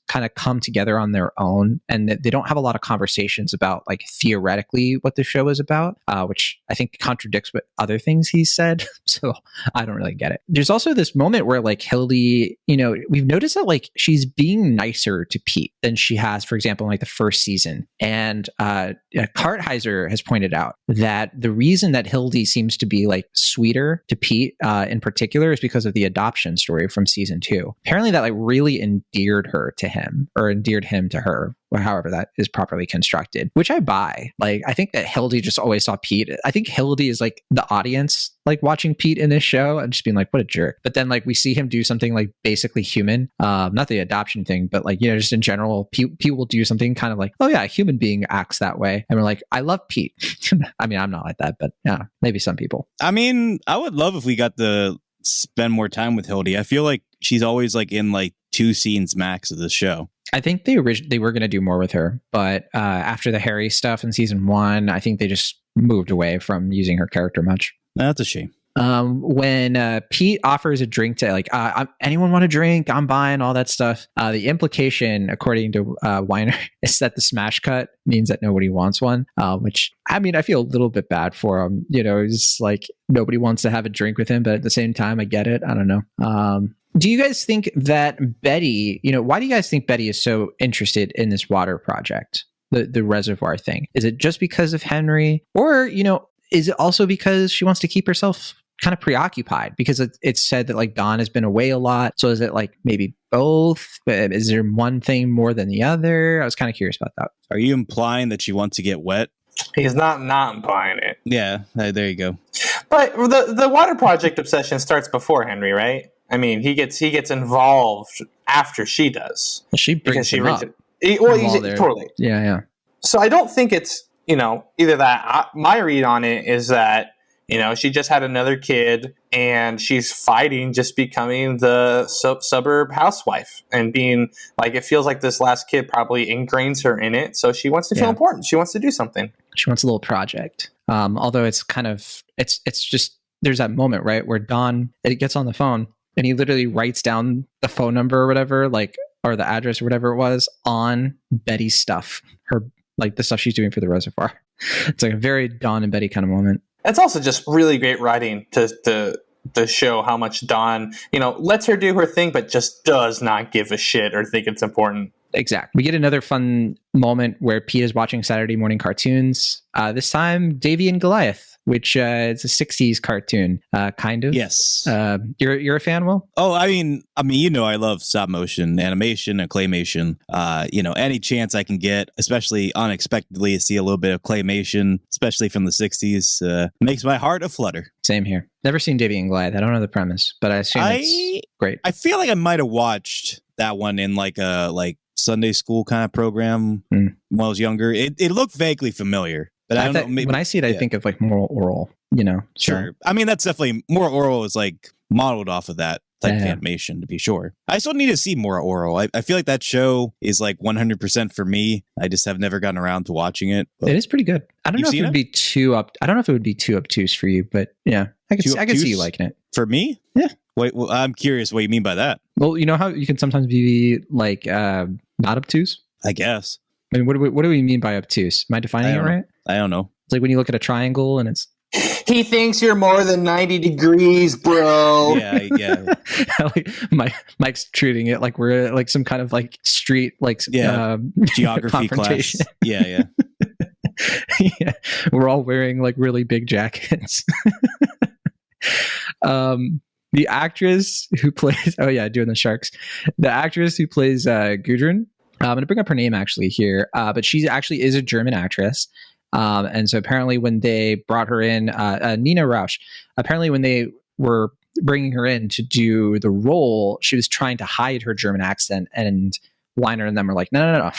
kind of come together on their own, and that they don't have a lot of conversations about like theoretically what the show is about, which I think contradicts what other things he's said. So I don't really get it. There's also this moment where like Hildy, we've noticed that like she's being nicer to Pete than she has, for example, in like the first season. And Kartheiser has pointed out that the reason that Hildy seems to be like sweeter to Pete in particular is because of the adoption story from season 2. Apparently that like really endeared her to him, or endeared him to her, or however that is properly constructed, which I buy. Like, I think that Hildy just always saw Pete. I think Hildy is like the audience, like watching Pete in this show and just being like, what a jerk. But then like we see him do something like basically human, not the adoption thing, but like, just in general, Pete will do something kind of like, oh yeah, a human being acts that way. And we're like, I love Pete. I mean, I'm not like that, but yeah, maybe some people. I mean, I would love if we got to spend more time with Hildy. I feel like she's always like in like 2 scenes max of the show. I think they were going to do more with her, but after the Harry stuff in season 1, I think they just moved away from using her character much. That's a shame. When Pete offers a drink to like, anyone want a drink? I'm buying all that stuff. The implication, according to Weiner, is that the smash cut means that nobody wants one, which I mean, I feel a little bit bad for him. It's like nobody wants to have a drink with him, but at the same time, I get it. I don't know. Do you guys think that Betty, why do you guys think Betty is so interested in this water project, the reservoir thing? Is it just because of Henry, or, is it also because she wants to keep herself kind of preoccupied, because it's said that like Don has been away a lot? So is it like maybe both? Is there one thing more than the other? I was kind of curious about that. Are you implying that she wants to get wet? He's not implying it. Yeah, there you go. But the water project obsession starts before Henry, right? I mean, he gets involved after she does. Well, she brings him up. Totally. Yeah. So I don't think it's, either that. My read on it is that, she just had another kid and she's fighting just becoming the suburb housewife and being like, it feels like this last kid probably ingrains her in it. So she wants to feel important. She wants to do something. She wants a little project. Although it's kind of, it's just, there's that moment, right, where Don, it gets on the phone and he literally writes down the phone number or whatever, like or the address or whatever it was on Betty's stuff, her like the stuff she's doing for the reservoir. It's like a very Dawn and Betty kind of moment. It's also just really great writing to show how much Dawn, lets her do her thing, but just does not give a shit or think it's important. Exactly. We get another fun moment where Pete is watching Saturday morning cartoons. This time, Davy and Goliath, which is a '60s cartoon, kind of. Yes. You're a fan, Will? Oh, I mean, I love stop motion animation and claymation. Any chance I can get, especially unexpectedly, to see a little bit of claymation, especially from the '60s, makes my heart aflutter. Same here. Never seen Davy and Goliath. I don't know the premise, but I assume it's great. I feel like I might have watched that one in like a Sunday school kind of program when I was younger. It looked vaguely familiar, but I don't know. Maybe, when I see it, I think of like Moral Oral, Sure. So. I mean, that's definitely Moral Oral is like modeled off of that type of animation, to be sure. I still need to see Moral Oral. I feel like that show is like 100% for me. I just have never gotten around to watching it. It is pretty good. I don't know if it would be too obtuse for you, but yeah, I could see you liking it. For me? Yeah. Wait, well, I'm curious what you mean by that. Well, you know how you can sometimes be like not obtuse? I guess. I mean, what do we mean by obtuse? Am I defining it right? I don't know. It's like when you look at a triangle and it's... He thinks you're more than 90 degrees, bro. Yeah. Like Mike's treating it like we're like some kind of like street geography class. Yeah. Yeah. We're all wearing like really big jackets. The actress who plays doing the sharks. The actress who plays Gudrun. I'm going to bring up her name actually here, but she actually is a German actress. And so apparently when they brought her in, Nina Rausch, apparently when they were bringing her in to do the role, she was trying to hide her German accent, and Weiner and them were like, no.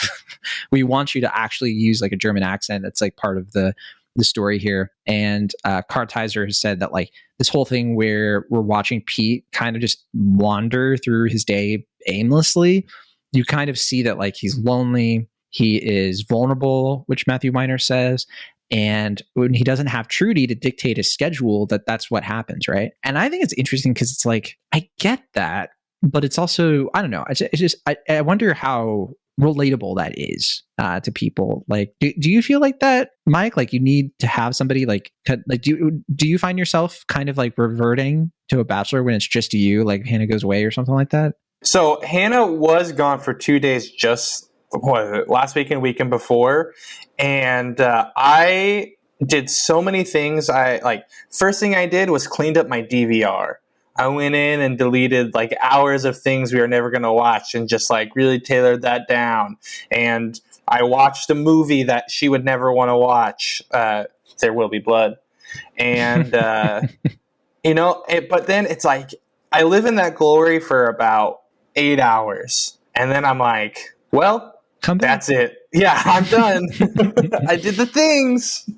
We want you to actually use like a German accent. That's like part of the story here. And Kartheiser has said that like this whole thing where we're watching Pete kind of just wander through his day aimlessly, you kind of see that like he's lonely, he is vulnerable, which Matthew Weiner says, and when he doesn't have Trudy to dictate his schedule, that's what happens, right? And I think it's interesting because it's like, I get that, but it's also, I don't know, I wonder how relatable that is to people. Like, do you feel like that, Mike? Like you need to have somebody like do you find yourself kind of like reverting to a Bachelor when it's just you, like Hannah goes away or something like that? So Hannah was gone for 2 days, just last weekend, weekend before, and I did so many things. First thing I did was cleaned up my DVR. I went in and deleted like hours of things we were never going to watch and just like really tailored that down. And I watched a movie that she would never want to watch. There Will Be Blood. And, but then it's like, I live in that glory for about 8 hours. And then I'm like, well, that's it. Yeah, I'm done. I did the things.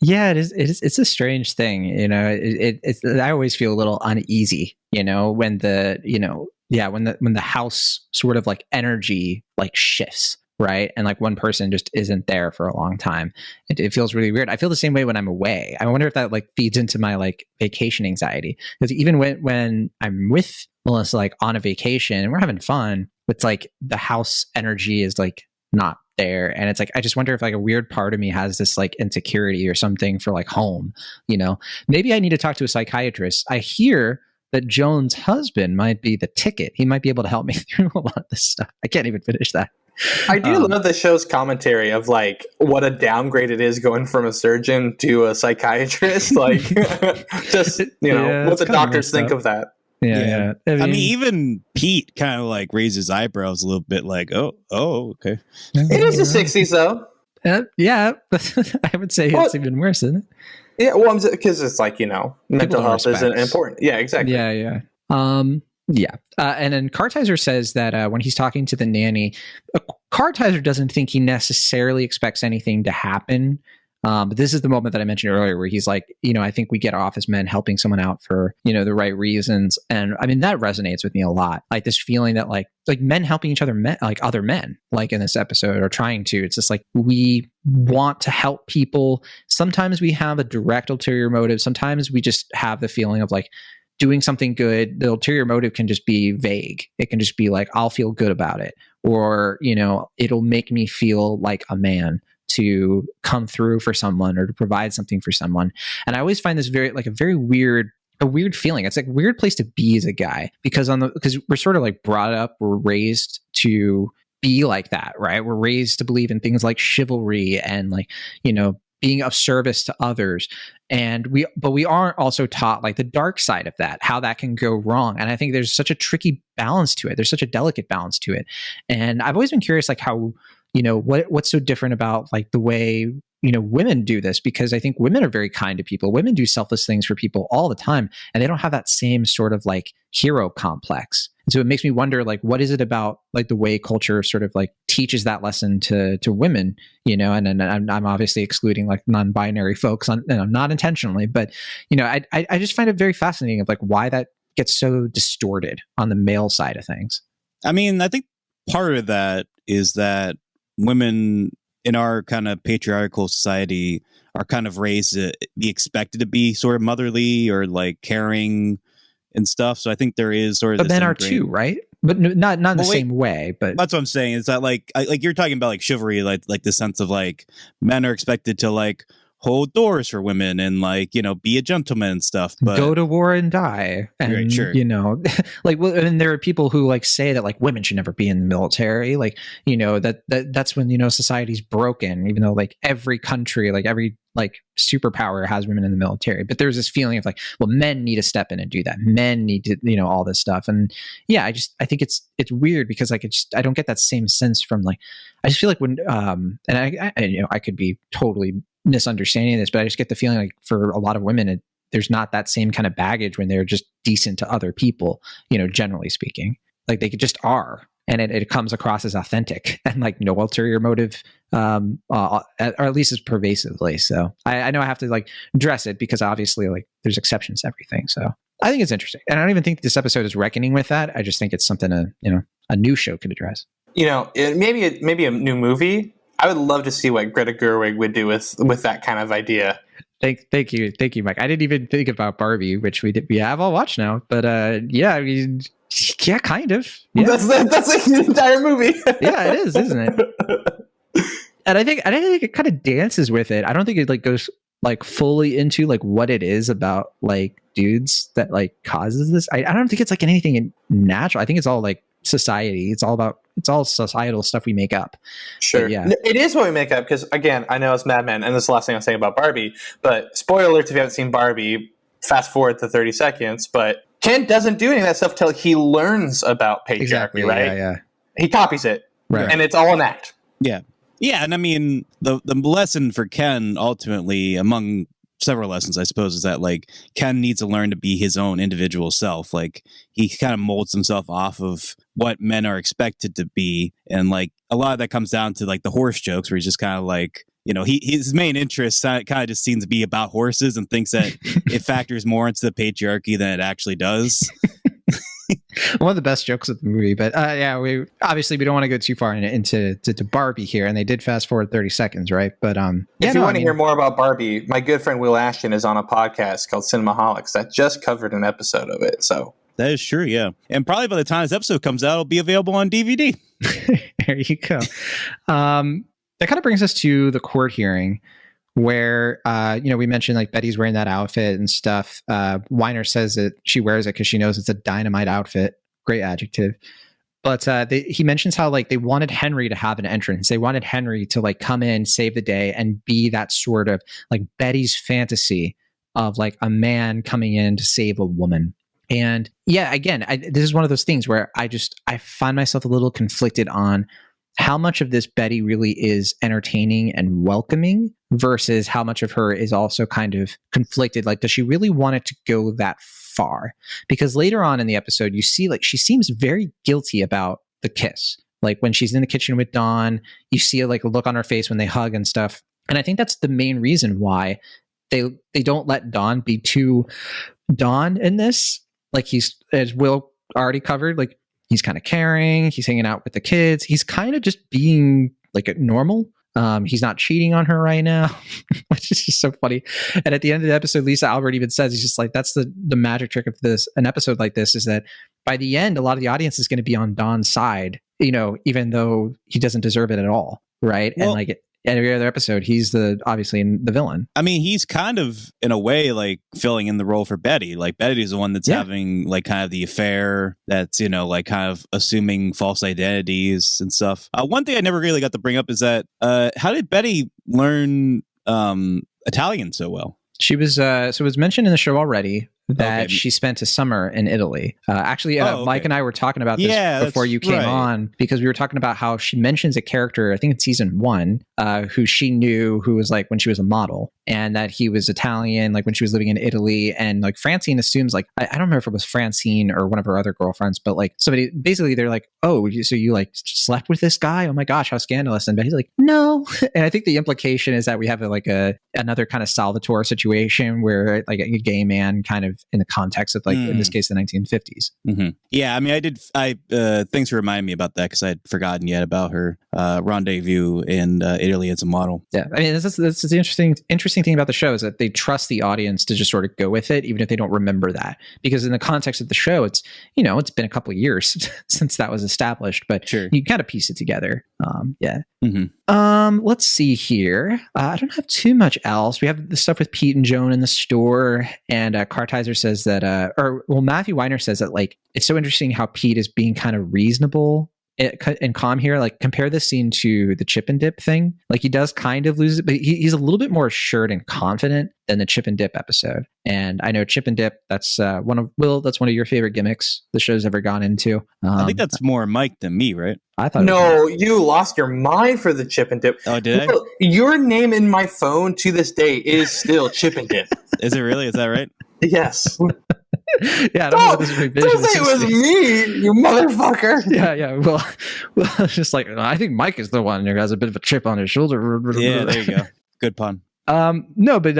Yeah, it is. It's a strange thing, It's I always feel a little uneasy, when when the house sort of like energy like shifts, right? And like one person just isn't there for a long time. It feels really weird. I feel the same way when I'm away. I wonder if that like feeds into my like vacation anxiety, because even when I'm with Melissa, like on a vacation and we're having fun, it's like the house energy is like not there, and it's like I just wonder if like a weird part of me has this like insecurity or something for like home. Maybe I need to talk to a psychiatrist. I hear that Joan's husband might be the ticket. He might be able to help me through a lot of this stuff. I can't even finish that. I do love the show's commentary of like what a downgrade it is going from a surgeon to a psychiatrist. Like just what the doctors think of that. Yeah. I mean, even Pete kind of like raised his eyebrows a little bit, like, oh, okay. It is the 60s, though. Yeah, I would say it's even worse, isn't it? Yeah, well, because it's like mental health is important. Yeah, exactly. Yeah. And then Kartheiser says that when he's talking to the nanny, Kartheiser doesn't think he necessarily expects anything to happen. But this is the moment that I mentioned earlier where he's like, I think we get off as men helping someone out for, the right reasons. And I mean, that resonates with me a lot. Like this feeling that like men helping each other, like other men, like in this episode or trying to, it's just like, we want to help people. Sometimes we have a direct ulterior motive. Sometimes we just have the feeling of like, doing something good, the ulterior motive can just be vague. It can just be like, I'll feel good about it, or, you know, it'll make me feel like a man to come through for someone or to provide something for someone. And I always find this very, like, a weird feeling. It's like a weird place to be as a guy, because we're sort of like brought up, we're raised to be like that, right? We're raised to believe in things like chivalry and, like, you know, being of service to others. But we aren't also taught like the dark side of that, how that can go wrong. And I think there's such a tricky balance to it. There's such a delicate balance to it. And I've always been curious, like, how, you know, what's so different about like the way, you know, women do this, because I think women are very kind to people. Women do selfless things for people all the time, and they don't have that same sort of like hero complex. And so it makes me wonder, like, what is it about like the way culture sort of like teaches that lesson to women, you know? And I'm obviously excluding like non-binary folks not intentionally, but, you know, I just find it very fascinating of like why that gets so distorted on the male side of things. I mean, I think part of that is that women in our kind of patriarchal society are kind of raised to be expected to be sort of motherly or like caring and stuff. So I think there is sort of, but men are too, right? But not in the same way. But that's what I'm saying. Is that like you're talking about like chivalry, like the sense of like men are expected to like hold doors for women and, like, you know, be a gentleman and stuff, but go to war and die. And, right, sure. You know, like, well, and there are people who like say that like women should never be in the military. Like, you know, that's when, you know, society's broken, even though like every country, like every like superpower has women in the military. But there's this feeling of like, well, men need to step in and do that. Men need to, you know, all this stuff. And yeah, I think it's weird because like, I don't get that same sense from like, I just feel like when, and I you know, I could be totally misunderstanding this, but I just get the feeling like for a lot of women, there's not that same kind of baggage when they're just decent to other people, you know, generally speaking. Like they just are. And it comes across as authentic and like no ulterior motive, or at least as pervasively. So I know I have to like address it because obviously like there's exceptions to everything. So I think it's interesting. And I don't even think this episode is reckoning with that. I just think it's something a new show could address. You know, maybe a new movie. I would love to see what Greta Gerwig would do with that kind of idea. Thank you, Mike. I didn't even think about Barbie, which we have all watched now. But yeah, I mean, yeah, kind of. Yeah. That's like the entire movie. Yeah, it is, isn't it? And I think it kind of dances with it. I don't think it like goes like fully into like what it is about like dudes that like causes this. I don't think it's like anything natural. I think it's all like society. It's all societal stuff we make up. Sure. But, yeah. It is what we make up because, again, I know it's Mad Men, and this is the last thing I'm saying about Barbie, but spoiler alert if you haven't seen Barbie, fast forward to 30 seconds, but Ken doesn't do any of that stuff till he learns about patriarchy, exactly, right? Yeah. He copies it, right. And it's all an act. Yeah. Yeah, and I mean, the lesson for Ken, ultimately, among several lessons, I suppose, is that like Ken needs to learn to be his own individual self. Like he kind of molds himself off of what men are expected to be, and like a lot of that comes down to like the horse jokes, where he's just kind of like, you know, his main interest kind of just seems to be about horses, and thinks that it factors more into the patriarchy than it actually does. One of the best jokes of the movie, but yeah, we don't want to go too far into Barbie here, and they did fast forward 30 seconds, right? But if you want to hear more about Barbie, my good friend Will Ashton is on a podcast called Cinemaholics that just covered an episode of it. So that is true, yeah, and probably by the time this episode comes out, it'll be available on DVD. There you go. That kind of brings us to the court hearing, where we mentioned like Betty's wearing that outfit and stuff. Weiner says that she wears it because she knows it's a dynamite outfit. Great adjective. But he mentions how like they wanted Henry to have an entrance. They wanted Henry to like come in, save the day, and be that sort of like Betty's fantasy of like a man coming in to save a woman. And yeah, again, this is one of those things where I find myself a little conflicted on how much of this Betty really is entertaining and welcoming versus how much of her is also kind of conflicted. Like, does she really want it to go that far? Because later on in the episode, you see like she seems very guilty about the kiss. Like when she's in the kitchen with Dawn, you see like a look on her face when they hug and stuff. And I think that's the main reason why they don't let Dawn be too Dawn in this. Like he's, as Will already covered, like he's kind of caring. He's hanging out with the kids. He's kind of just being like normal. He's not cheating on her right now, which is just so funny. And at the end of the episode, Lisa Albert even says, he's just like, that's the magic trick of an episode like this, is that by the end, a lot of the audience is going to be on Don's side, even though he doesn't deserve it at all. Right. Well, and like every other episode, he's obviously the villain. I mean, he's kind of, in a way, like filling in the role for Betty. Like Betty's the one that's having like kind of the affair, that's, like kind of assuming false identities and stuff. One thing I never really got to bring up is that how did Betty learn Italian so well? She was, so it was mentioned in the show already that she spent a summer in Italy. Mike and I were talking about this before you came on, because we were talking about how she mentions a character, I think it's season 1, who she knew, who was like when she was a model, and that he was Italian, like when she was living in Italy. And like Francine assumes, like, I don't remember if it was Francine or one of her other girlfriends, but like somebody, basically they're like, oh, so you like slept with this guy? Oh my gosh, how scandalous. And Betty's like, no. And I think the implication is that we have another kind of Salvatore situation where like a gay man kind of in the context of like, in this case, the 1950s. Mm-hmm. Yeah. I mean, thanks for reminding me about that, because I'd forgotten yet about her rendezvous in Italy as a model. Yeah. I mean, that's the interesting thing about the show, is that they trust the audience to just sort of go with it, even if they don't remember that, because in the context of the show, it's, it's been a couple of years since that was established, but you kind of piece it together. Let's see here. I don't have too much else. We have the stuff with Pete and Joan in the store, and Kartizer says that, Matthew Weiner says that, like, it's so interesting how Pete is being kind of reasonable and calm here. Like, compare this scene to the Chip and Dip thing. Like, he does kind of lose it, but he's a little bit more assured and confident than the Chip and Dip episode. And I know Chip and Dip, that's one of your favorite gimmicks the show's ever gone into. I think that's more Mike than me, right? I thought no, you lost your mind for the Chip and Dip. Oh, did I? Your name in my phone to this day is still Chip and Dip. Is it really? Is that right? Yes. Yeah, I don't know what this revision. Don't say it was me, you motherfucker. Yeah. Well, it's just like, I think Mike is the one who has a bit of a chip on his shoulder. Yeah, there you go. Good pun. No, but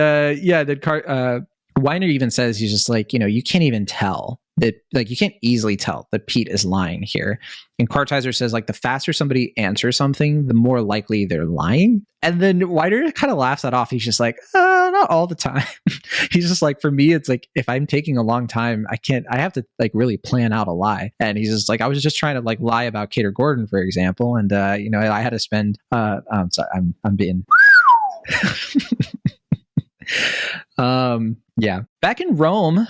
Weiner even says, he's just like, you can't even tell that, like, you can't easily tell that Pete is lying here. And Kartizer says, like, the faster somebody answers something, the more likely they're lying. And then Weiner kind of laughs that off. He's just like, not all the time. He's just like, for me, it's like, if I'm taking a long time, I have to like really plan out a lie. And he's just like, I was just trying to like lie about Cater Gordon, for example. And, I had to spend, I'm sorry, I'm being, back in Rome.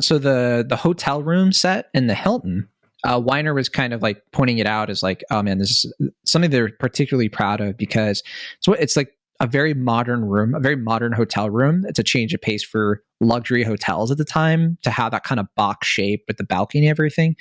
So the hotel room set in the Hilton, Weiner was kind of like pointing it out as like, oh man, this is something they're particularly proud of, because it's like a very modern room, a very modern hotel room. It's a change of pace for luxury hotels at the time to have that kind of box shape with the balcony and everything.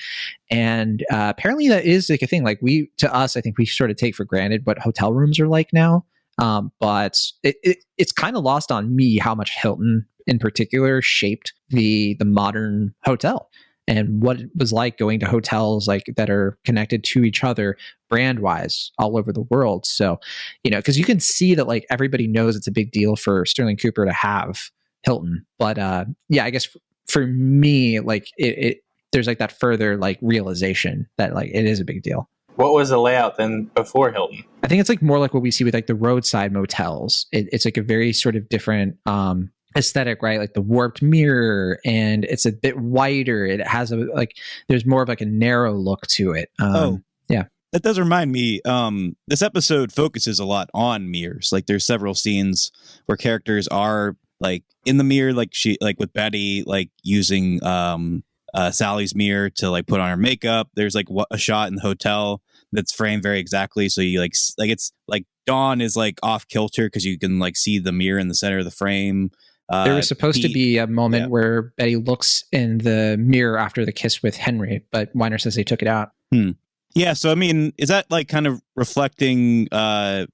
And apparently that is like a thing. Like I think we sort of take for granted what hotel rooms are like now. But it's kind of lost on me how much Hilton in particular shaped the modern hotel, and what it was like going to hotels like that are connected to each other brand wise all over the world. So, because you can see that like everybody knows it's a big deal for Sterling Cooper to have Hilton. But I guess for me, like there's like that further like realization that like it is a big deal. What was the layout then before Hilton? I think it's like more like what we see with like the roadside motels. It's like a very sort of different aesthetic, right? Like the warped mirror, and it's a bit wider. It has there's more of like a narrow look to it. That does remind me, this episode focuses a lot on mirrors. Like there's several scenes where characters are like in the mirror, like with Betty, like using Sally's mirror to like put on her makeup. There's like a shot in the hotel that's framed very exactly. So you like it's like Dawn is like off kilter because you can like see the mirror in the center of the frame. There was supposed to be a moment where Betty looks in the mirror after the kiss with Henry, but Weiner says they took it out. Yeah, so I mean, is that like kind of reflecting, no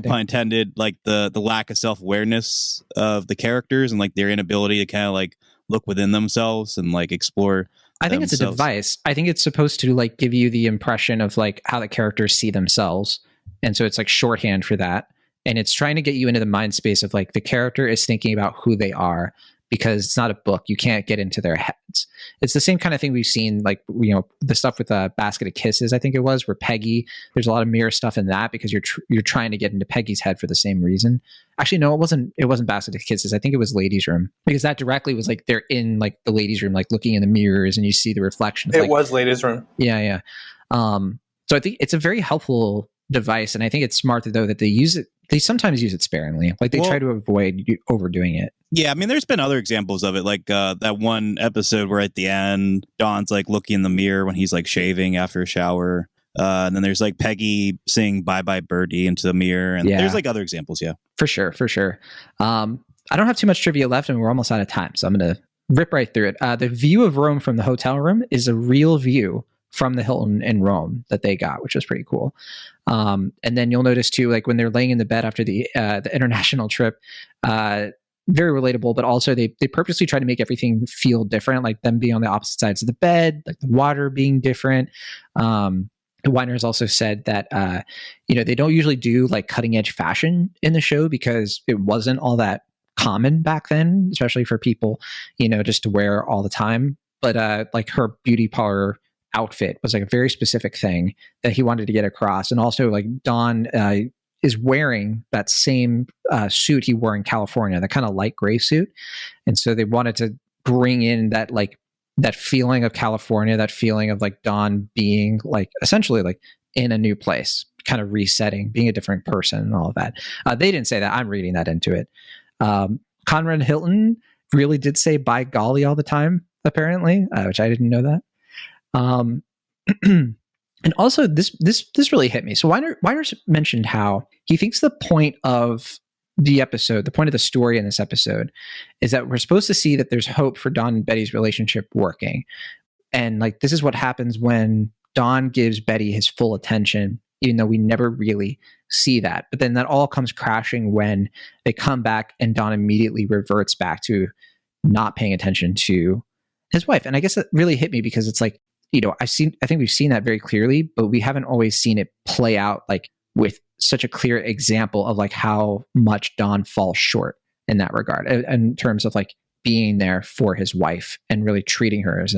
pun intended, like the lack of self-awareness of the characters and like their inability to kind of like look within themselves and like explore? I think it's a device. I think it's supposed to like give you the impression of like how the characters see themselves. And so it's like shorthand for that. And it's trying to get you into the mind space of like the character is thinking about who they are, because it's not a book. You can't get into their heads. It's the same kind of thing we've seen, like, the stuff with Basket of Kisses, I think it was, where Peggy, there's a lot of mirror stuff in that because you're trying to get into Peggy's head for the same reason. Actually, no, it wasn't Basket of Kisses. I think it was Ladies' Room, because that directly was like they're in like the ladies' room, like looking in the mirrors and you see the reflection. It was Ladies' Room. Yeah. So I think it's a very helpful device, and I think it's smart though that they use it. They sometimes use it sparingly, like they try to avoid overdoing it. Yeah, I mean, there's been other examples of it, like that one episode where at the end, Don's like looking in the mirror when he's like shaving after a shower. And then there's like Peggy saying "Bye Bye Birdie" into the mirror, and there's like other examples. Yeah, for sure. I don't have too much trivia left, and we're almost out of time, so I'm gonna rip right through it. The view of Rome from the hotel room is a real view from the Hilton in Rome that they got, which was pretty cool. And then you'll notice too, like when they're laying in the bed after the international trip, very relatable, but also they purposely try to make everything feel different, like them being on the opposite sides of the bed, like the water being different. Weiner has also said that, they don't usually do like cutting edge fashion in the show because it wasn't all that common back then, especially for people, just to wear all the time. But like her beauty parlor outfit was like a very specific thing that he wanted to get across. And also like Don is wearing that same suit he wore in California, that kind of light gray suit. And so they wanted to bring in that feeling of California, that feeling of like Don being like essentially like in a new place, kind of resetting, being a different person and all of that. They didn't say that. I'm reading that into it. Conrad Hilton really did say "by golly" all the time, apparently, which I didn't know that. And also this really hit me. So Weiner's mentioned how he thinks the point of the episode, the point of the story in this episode, is that we're supposed to see that there's hope for Don and Betty's relationship working. And like, this is what happens when Don gives Betty his full attention, even though we never really see that. But then that all comes crashing when they come back and Don immediately reverts back to not paying attention to his wife. And I guess that really hit me because it's like, I think we've seen that very clearly, but we haven't always seen it play out like with such a clear example of like how much Don falls short in that regard, in terms of like being there for his wife and really treating her as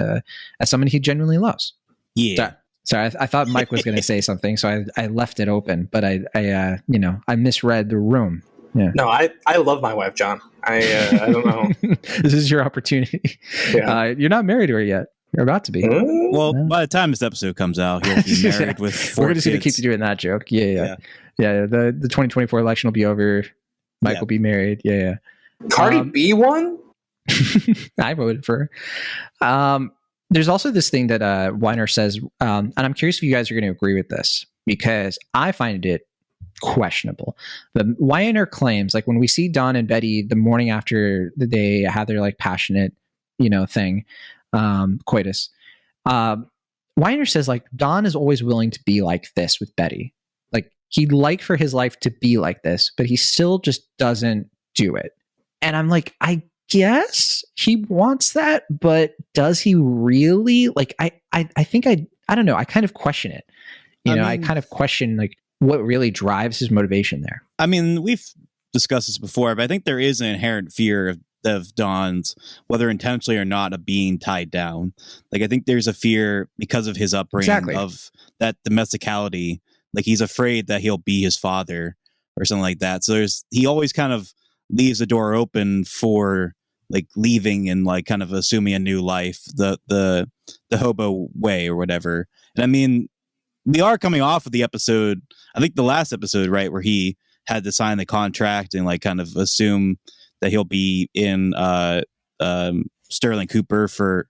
someone he genuinely loves. Yeah. Sorry, I thought Mike was going to say something, so I left it open, but I misread the room. Yeah. No, I love my wife, John. I don't know. This is your opportunity. Yeah. You're not married to her yet. You're about to be. Well, by the time this episode comes out, he'll be married with 4 We're just going to keep doing that joke. Yeah. The 2024 election will be over. Mike will be married. Yeah. Cardi B won? I voted for her. There's also this thing that Weiner says, and I'm curious if you guys are going to agree with this, because I find it questionable. But Weiner claims, like when we see Don and Betty the morning after they have their like passionate, thing, coitus, Weiner says like Don is always willing to be like this with Betty. Like he'd like for his life to be like this, but he still just doesn't do it. And I'm like, I guess he wants that, but does he really? Like I think I don't know. I kind of question it. I kind of question like what really drives his motivation there. I mean, we've discussed this before, but I think there is an inherent fear of Don's, whether intentionally or not, of being tied down. Like I think there's a fear because of his upbringing of that domesticality. Like he's afraid that he'll be his father or something like that. So he always kind of leaves the door open for like leaving and like kind of assuming a new life, the hobo way or whatever. And I mean, we are coming off of the episode, I think the last episode, right, where he had to sign the contract and like kind of assume that he'll be in Sterling Cooper for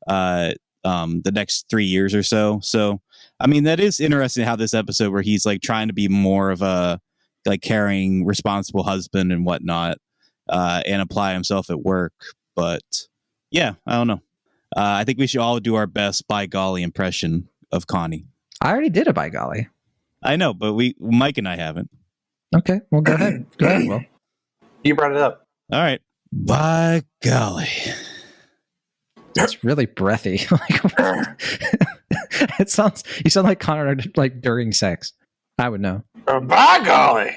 the next 3 years or so. So, I mean, that is interesting how this episode where he's like trying to be more of a like caring, responsible husband and whatnot, and apply himself at work. But yeah, I don't know. I think we should all do our best by golly impression of Connie. I already did a by golly. I know, but Mike and I haven't. Okay, well, go ahead. Go ahead, Will. You brought it up. All right. By golly. That's really breathy. You sound like Connor like during sex. I would know. By golly.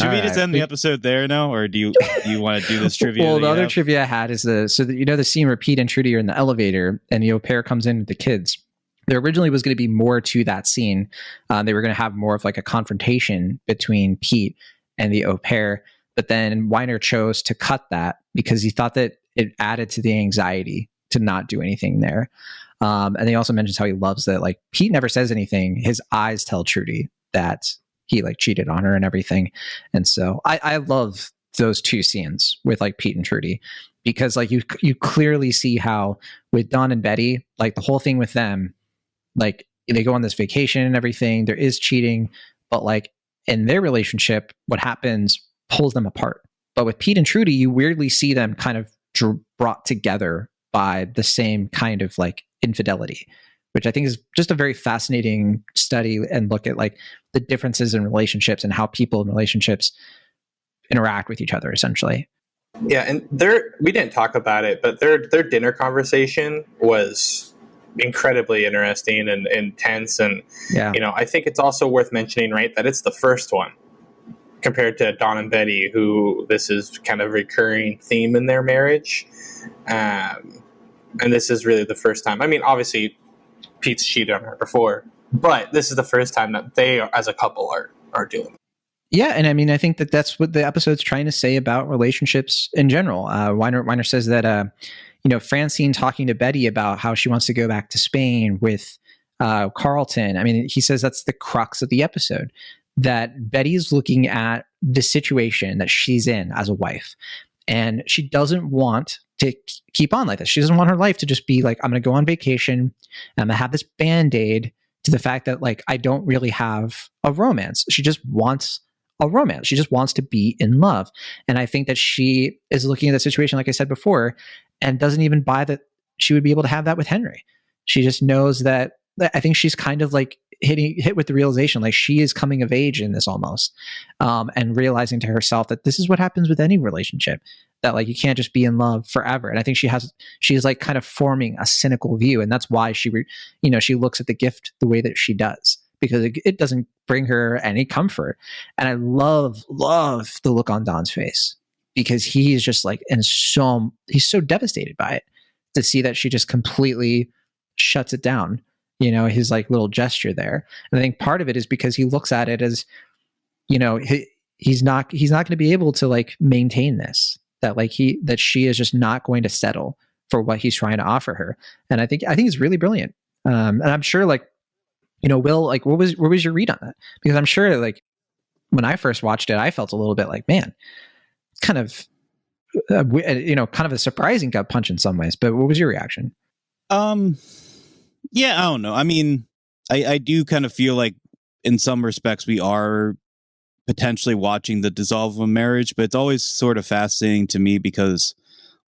All Should we just right. end the episode there now, or do you want to do this trivia? Well, that the you other have? trivia I had is the scene where Pete and Trudy are in the elevator and the au pair comes in with the kids. There originally was going to be more to that scene. They were going to have more of like a confrontation between Pete and the au pair, but then Weiner chose to cut that because he thought that it added to the anxiety to not do anything there. And he also mentions how he loves that, like, Pete never says anything. His eyes tell Trudy that he like cheated on her and everything. And so I love those two scenes with like Pete and Trudy, because like you clearly see how with Don and Betty, like the whole thing with them, like they go on this vacation and everything, there is cheating, but like in their relationship, what happens pulls them apart. But with Pete and Trudy, you weirdly see them kind of brought together by the same kind of like infidelity, which I think is just a very fascinating study and look at like the differences in relationships and how people in relationships interact with each other, essentially. Yeah, and we didn't talk about it, but their dinner conversation was incredibly interesting and intense. And I think it's also worth mentioning, right, that it's the first one compared to Don and Betty, who this is kind of a recurring theme in their marriage. And this is really the first time. I mean, obviously, Pete's cheated on her before, but this is the first time that they, as a couple, are doing it. Yeah, and I mean, I think that that's what the episode's trying to say about relationships in general. Weiner says that, Francine talking to Betty about how she wants to go back to Spain with Carlton. I mean, he says that's the crux of the episode, that Betty's looking at the situation that she's in as a wife, and she doesn't want to keep on like this. She doesn't want her life to just be like, I'm going to go on vacation, I'm going to have this Band-Aid to the fact that like I don't really have a romance. She just wants a romance. She just wants to be in love. And I think that she is looking at the situation, like I said before, and doesn't even buy that she would be able to have that with Henry. She just knows that I think she's kind of like hit with the realization, like she is coming of age in this almost, and realizing to herself that this is what happens with any relationship, that like you can't just be in love forever. And I think she's like kind of forming a cynical view, and that's why she looks at the gift the way that she does, because it doesn't bring her any comfort. And I love the look on Don's face, because he is just like, he's so devastated by it, to see that she just completely shuts it down, his like little gesture there. And I think part of it is because he looks at it as, he's not going to be able to like maintain this, that she is just not going to settle for what he's trying to offer her. And I think it's really brilliant. And I'm sure like, Will, like what was your read on that? Because I'm sure like when I first watched it, I felt a little bit like, man, kind of, kind of a surprising gut punch in some ways, but what was your reaction? Yeah, I don't know. I mean, I do kind of feel like in some respects we are potentially watching the dissolve of a marriage, but it's always sort of fascinating to me because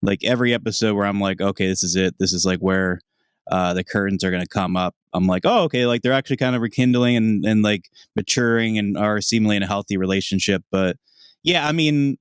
like every episode where I'm like, okay, this is it. This is like where the curtains are going to come up. I'm like, oh, okay. Like they're actually kind of rekindling and like maturing and are seemingly in a healthy relationship. But yeah, I mean,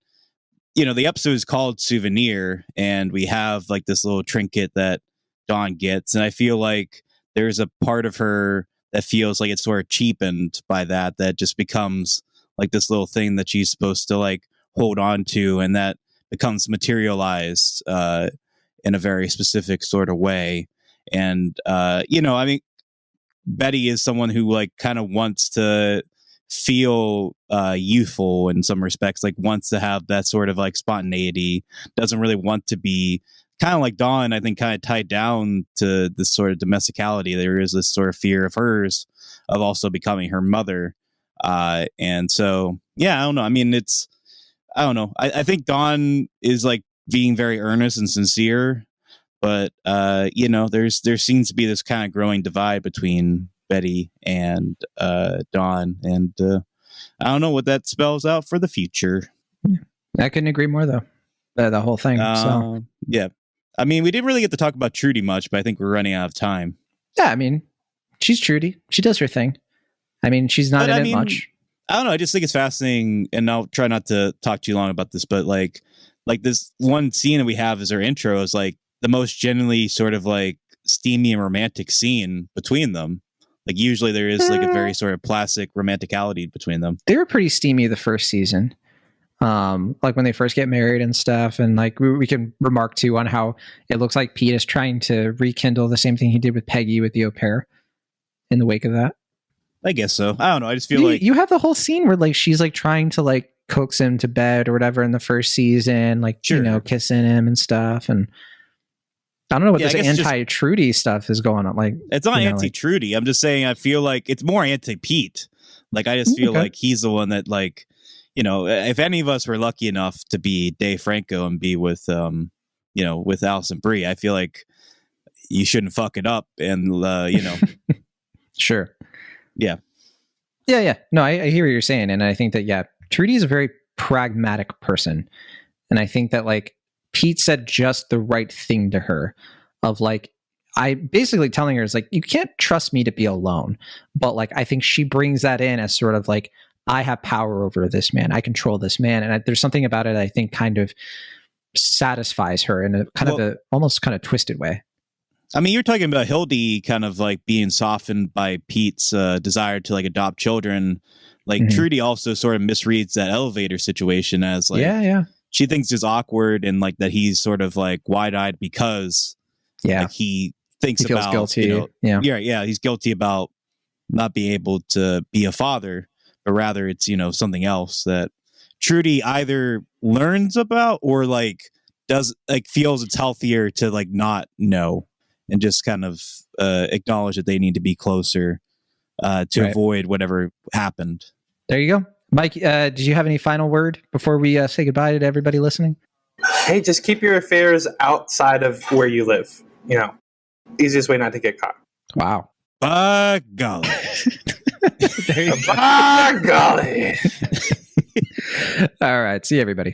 the episode is called Souvenir, and we have like this little trinket that Dawn gets. And I feel like there's a part of her that feels like it's sort of cheapened by that just becomes like this little thing that she's supposed to like hold on to, and that becomes materialized in a very specific sort of way. And, I mean, Betty is someone who like kind of wants to feel youthful in some respects, like wants to have that sort of like spontaneity, doesn't really want to be kind of like Dawn, I think, kind of tied down to this sort of domesticality. There is this sort of fear of hers of also becoming her mother. And so, yeah, I don't know. I mean, I don't know. I think Dawn is like being very earnest and sincere, but, there seems to be this kind of growing divide between Betty and Dawn. And I don't know what that spells out for the future. I couldn't agree more, though. The whole thing. Yeah. I mean, we didn't really get to talk about Trudy much, but I think we're running out of time. Yeah, I mean, she's Trudy. She does her thing. I mean, she's not in it much. I don't know. I just think it's fascinating, and I'll try not to talk too long about this, but like this one scene that we have as our intro is like the most genuinely sort of like steamy and romantic scene between them. Like usually there is like a very sort of plastic romanticality between them. They were pretty steamy the first season. like when they first get married and stuff. And like we can remark too on how it looks like Pete is trying to rekindle the same thing he did with Peggy with the au pair in the wake of that. I guess so. I don't know. I just feel like you have the whole scene where like she's like trying to like coax him to bed or whatever in the first season, like, Sure. you know, kissing him and stuff. And I don't know what this anti-Trudy stuff is going on. Like, it's not you know, anti-Trudy. I'm just saying I feel like it's more anti-Pete. Like, I just feel like he's the one that, like, you know, if any of us were lucky enough to be Dave Franco and be with, you know, with Allison Brie, I feel like you shouldn't fuck it up. And, you know. Sure. Yeah. Yeah. No, I hear what you're saying. And I think that, yeah, Trudy is a very pragmatic person. And I think that, like, Pete said just the right thing to her of, like, I basically telling her is like, you can't trust me to be alone. But like, I think she brings that in as sort of like, I have power over this man. I control this man. And there's something about it I think kind of satisfies her in a kind of a almost kind of twisted way. I mean, you're talking about Hildy kind of like being softened by Pete's desire to like adopt children. Like Trudy also sort of misreads that elevator situation as like, she thinks it's awkward and like that he's sort of like wide-eyed because like he thinks he feels guilty. You know, he's guilty about not being able to be a father, but rather it's, you know, something else that Trudy either learns about or like does like feels it's healthier to like not know and just kind of acknowledge that they need to be closer to avoid whatever happened. There you go. Mike, did you have any final word before we say goodbye to everybody listening? Hey, just keep your affairs outside of where you live. You know, easiest way not to get caught. Wow. By golly. By golly. All right. See you, everybody.